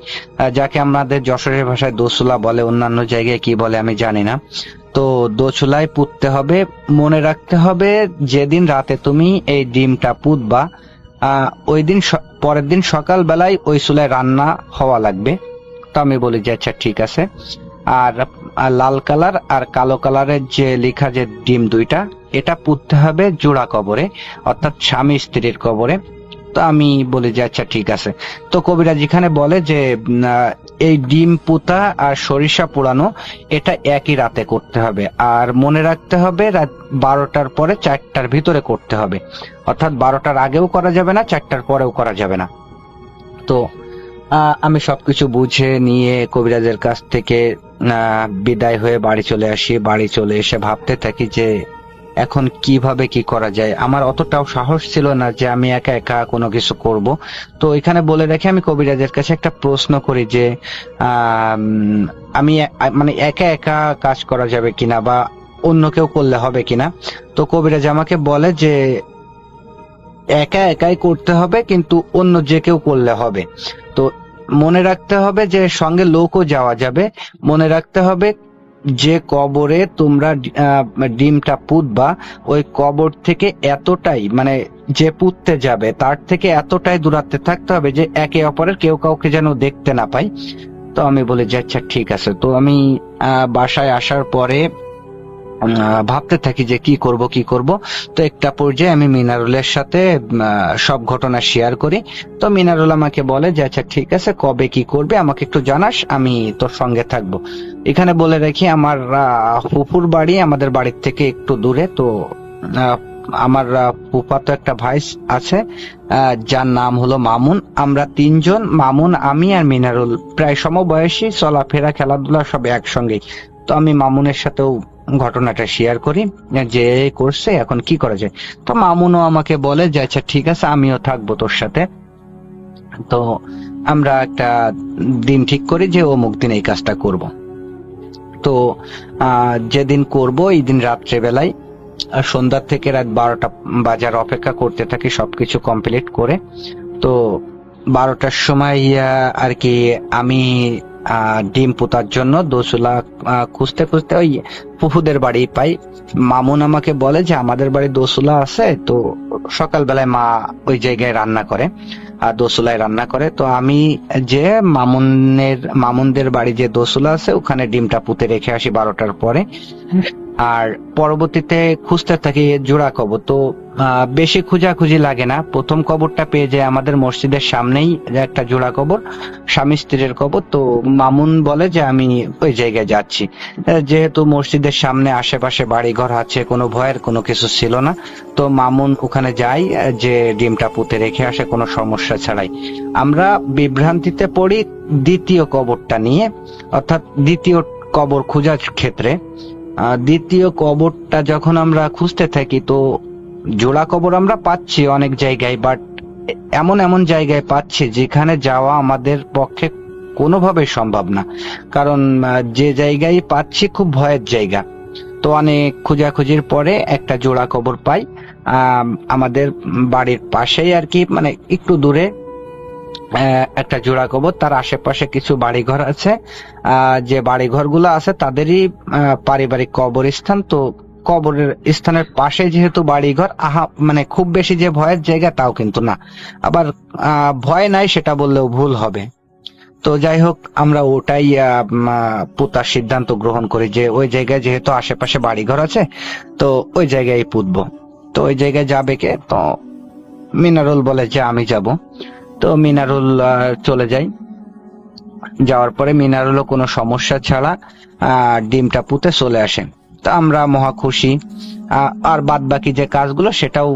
যাকে আমাদের যশোরের ভাষায় দোসুলা বলে, অন্যান্য জায়গায় কি বলে আমি জানি না। তো দোচুলায় পুঁততে হবে। মনে রাখতে হবে যেদিন রাতে তুমি এই ডিমটা পুঁতবা, ওই দিন পরের দিন সকাল বেলায় ওই চুলায় রান্না হওয়া লাগবে। তো আমি বলি যে আচ্ছা ঠিক আছে। আর লাল কালার আর কালো কালারের যে লেখা যে ডিম দুইটা, এটা পুঁততে হবে জোড়া কবরে, অর্থাৎ স্বামী স্ত্রীর কবরে। তো আমি বলি যে আচ্ছা ঠিক আছে। তো কবিরাজ এখানে বলে যে এই ডিম পুঁতা আর সরিষা পোড়ানো এটা একই রাতে করতে হবে, আর মনে রাখতে হবে রাত 12টার পরে 4টার ভিতরে করতে হবে, অর্থাৎ 12টার আগেও করা যাবে না, 4টার পরেও করা যাবে না। তো আমি সবকিছু বুঝে নিয়ে কবিরাজের কাছ থেকে বিদায় হয়ে বাড়ি চলে আসি। বাড়ি চলে এসে ভাবতে থাকি যে এখন কিভাবে কি করা যায়। আমার অতটাও সাহস ছিল না যে আমি একা একা কোনো কিছু করব। তো এখানে বলে রেখে আমি কবিরাজের কাছে একটা প্রশ্ন করি যে আমি মানে একা একা কাজ করা যাবে কিনা বা অন্য কেউ করলে হবে কিনা। তো কবিরাজ আমাকে বলে যে একা একাই করতে হবে, কিন্তু অন্য যে কেউ করলে হবে। তো মনে রাখতে হবে যে সঙ্গে লোকও যাওয়া যাবে। মনে রাখতে হবে যে কবরে তোমরা ডিমটা পুঁতবা, ওই কবর থেকে এতটাই, মানে যে পুঁততে যাবে তার থেকে এতটাই দূরত্বে থাকতে হবে যে একে অপরের কেউ কাউকে যেন দেখতে না পাই। তো আমি বলি যে আচ্ছা ঠিক আছে। তো আমি বাসায় আসার পরে ভাবতে থাকি যে কি করব। তো একটা পর্যায়ে আমি মিনারুলের সাথে সব ঘটনা শেয়ার করি। তো মিনারুল আমাকে বলে যে আচ্ছা ঠিক আছে, কবে কি করবে আমাকে একটু জানাস, আমি তোর সঙ্গে থাকবো। এখানে বলে রাখি আমার ফুপুর বাড়ি আমাদের বাড়ির থেকে একটু দূরে। তো আমার ফুফাতো একটা ভাই আছে যার নাম হলো মামুন। আমরা 3 জন, মামুন, আমি আর মিনারুল, প্রায় সমবয়সী, চলাফেরা খেলাধুলা সব একসঙ্গেই। তো আমি মামুনের সাথেও ঘটনাটা শেয়ার করি যে করছে এখন কি করা যায়। তো মামুনও আমাকে বলে যে আচ্ছা ঠিক আছে, আমিও থাকবো তোর সাথে। তো আমরা একটা দিন ঠিক করি যে অমুক দিন এই কাজটা করব। তো যেদিন করব এই দিন রাত্রে বেলায় সন্ধ্যা থেকে রাত 12টা বাজার অপেক্ষা করতে থাকি সবকিছু কমপ্লিট করে। তো 12টার সময় আর কি আমি ডিম পোতার জন্য দোসুলা খুঁজতে ওই ফুফুদের বাড়ি পাই। মামুন আমাকে বলে যে আমাদের বাড়ি দোসুলা আছে, তো সকালবেলায় মা ওই জায়গায় রান্না করে, দোসুলায় রান্না করে। তো আমি যে মামুনদের বাড়ি যে দোসুলা আছে ওখানে ডিমটা পুঁতে রেখে আসি 12টার পরে। আর পরবর্তীতে খুঁজতে থাকি জোড়া কবর। তো বেশি খোঁজাখুঁজি লাগে না, প্রথম কবরটা পেয়ে যায় আমাদের মসজিদের সামনেই একটা জোড়া কবর, স্বামী স্ত্রীর কবর। তো মামুন বলে যে আমি ওই জায়গায় যাচ্ছি। যেহেতু মসজিদের সামনে আশেপাশে বাড়িঘর আছে, কোনো ভয়ের কোনো কিছু ছিল না। তো মামুন ওখানে যাই যে ডিমটা পুঁতে রেখে আসে কোনো সমস্যা ছাড়াই। আমরা বিভ্রান্তিতে পড়ি দ্বিতীয় কবরটা নিয়ে, অর্থাৎ দ্বিতীয় কবর খোঁজার ক্ষেত্রে। দ্বিতীয় কবরটা যখন আমরা খুঁজতে থাকি, তো জোড়া কবর আমরা পাচ্ছি অনেক জায়গায়, বাট এমন জায়গায় পাচ্ছি যেখানে যাওয়া আমাদের পক্ষে কোনোভাবে সম্ভব না। কারণ যে জায়গায় পাচ্ছি খুব ভয়ের জায়গা। তো অনেক খোঁজাখুঁজির পরে একটা জোড়া কবর পাই আমাদের বাড়ির পাশেই আর কি, মানে একটু দূরে একটা জোড়া কবর। তার আশেপাশে কিছু বাড়িঘর আছে, যে বাড়িঘর গুলো আছে তাদেরই পারিবারিক কবরস্থান। তো কবরের স্থানের পাশে যেহেতু বাড়িঘর, মানে খুব বেশি যে ভয়ের জায়গা তাও কিন্তু না, আবার ভয় নাই সেটা বললেও ভুল হবে। তো যাই হোক, আমরা ওটাই পুঁতার সিদ্ধান্ত গ্রহণ করি যে ওই জায়গায় যেহেতু আশেপাশে বাড়িঘর আছে, তো ওই জায়গায় পুঁতবো। তো ওই জায়গায় যাবে কে? তো মিনারুল বলে যে আমি যাব। তো মিনারুল চলে যাই। যাওয়ার পরে মিনারুলও কোনো সমস্যা ছাড়া ডিমটা পুঁতে চলে আসেন। তো আমরা মহা খুশি। আর বাদ বাকি যে কাজগুলো সেটাও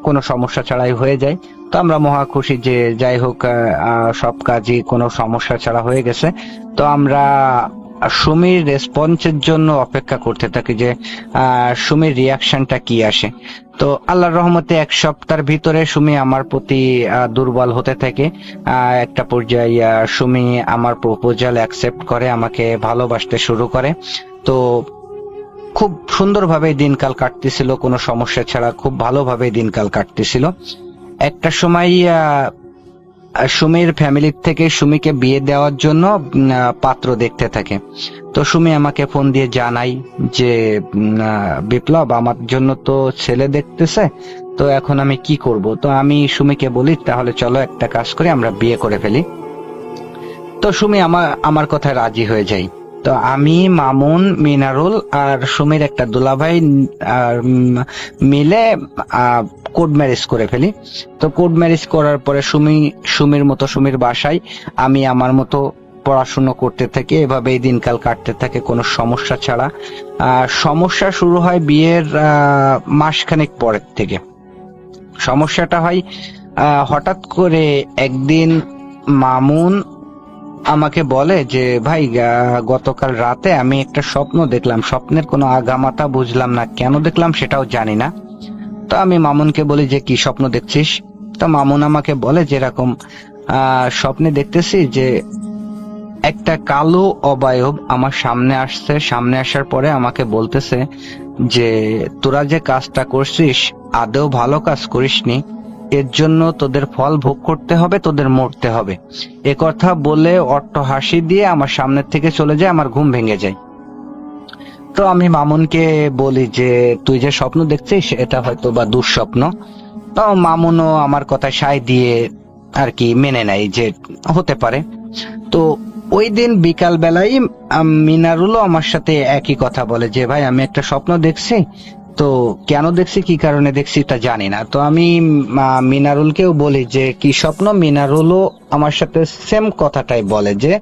কোনো সমস্যা ছাড়াই হয়ে যায়। তো আমরা মহা খুশি যে যাই হোক সব কাজই কোনো সমস্যা ছাড়া হয়ে গেছে। তো আমরা সুমির রেসপন্সের জন্য অপেক্ষা করতে থাকি যে সুমির রিয়াকশনটা কি আসে। তো আল্লাহর রহমতে 1 সপ্তাহের ভিতরে সুমি আমার প্রতি দুর্বল হতে থাকে। একটা পর্যায়ে সুমি আমার প্রপোজাল অ্যাকসেপ্ট করে, আমাকে ভালোবাসতে শুরু করে। তো খুব সুন্দরভাবে দিনকাল কাটতেছিল, কোনো সমস্যা ছাড়া খুব ভালোভাবে দিনকাল কাটতেছিল। একটা সময় সুমির ফ্যামিলির থেকে সুমিকে বিয়ে দেওয়ার জন্য পাত্র দেখতে থাকে। তো সুমি আমাকে ফোন দিয়ে জানাই যে বিপ্লব, আমার জন্য তো ছেলে দেখতেছে, তো এখন আমি কি করব? তো আমি সুমিকে বলি তাহলে চলো একটা কাজ করি, আমরা বিয়ে করে ফেলি। তো সুমি আমার কথায় রাজি হয়ে যায়। তো আমি, মামুন, মিনারুল আর সুমির একটা দুলাভাই আর মিলে কোর্ট ম্যারেজ করে ফেলি। তো কোর্ট ম্যারেজ করার পরে সুমির মতো সুমির বাসায়, আমি আমার মতো পড়াশুনো করতে থাকি। এভাবেই দিনকাল কাটতে থাকে কোনো সমস্যা ছাড়া। সমস্যা শুরু হয় বিয়ের মাসখানেক পরের থেকে। সমস্যাটা হয় হঠাৎ করে একদিন মামুন আমাকে বলে যে ভাই, গতকাল রাতে আমি একটা স্বপ্ন দেখলাম, স্বপ্নের কোনো আগামাতা বুঝলাম না, কেন দেখলাম সেটাও জানি না। তো আমি মামুনকে বলি যে কি স্বপ্ন দেখছিস? তো মামুন আমাকে বলে যে এরকম স্বপ্নে দেখতেছি যে একটা কালো অবয়ব আমার সামনে আসছে, সামনে আসার পরে আমাকে বলতেছে যে তোরা যে কাজটা করছিস আদৌ ভালো কাজ করিসনি, এর জন্য তোদের ফল ভোগ করতে হবে, তোদের মরতে হবে। এ কথা বলে অট্ট হাসি দিয়ে আমার সামনের থেকে চলে যায়, আমার ঘুম ভেঙে যায়। তো আমি মামুনকে বলি যে তুই যে স্বপ্ন দেখছিস এটা হয়তো বা দুঃস্বপ্ন। তো মামুনও আমার কথায় সায় দিয়ে আর কি মেনে নেয় যে হতে পারে। তো ওই দিন বিকাল বেলায় মিনারুলও আমার সাথে একই কথা বলে যে ভাই, আমি একটা স্বপ্ন দেখছি, তো কেন দেখছি, কি কারণে দেখছি তা জানি না। তো আমি মিনারুলকেও বলি যে কি স্বপ্ন। মিনারুলও আমার সাথে সেম কথাটাই বলে যে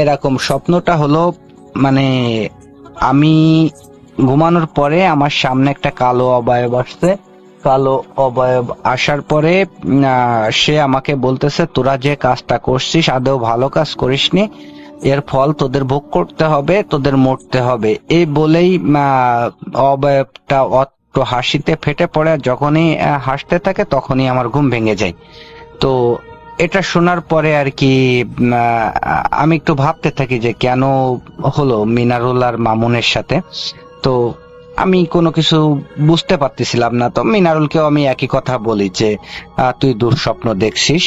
এরকম স্বপ্নটা হলো মানে আমি ঘুমানোর পরে আমার সামনে একটা কালো অবয়ব আসছে। কালো অবয়ব আসার পরে সে আমাকে বলতেছে তোরা যে কাজটা করছিস আদৌ ভালো কাজ করিসনি, এর ফল তোদের ভোগ করতে হবে, তোদের মরতে হবে। এই বলেই অবয়বটা অট্ট হাসিতে ফেটে পড়ে। যখনই হাসতে থাকে তখনই আমার ঘুম ভেঙে যায়। তো এটা শোনার পরে আর কি আমি একটু ভাবতে থাকি যে কেন হলো মিনারুল আর মামুনের সাথে। তো আমি কোনো কিছু বুঝতে পারতেছিলাম না। তো মিনারুলকেও আমি একই কথা বলি যে তুই দুঃস্বপ্ন দেখছিস।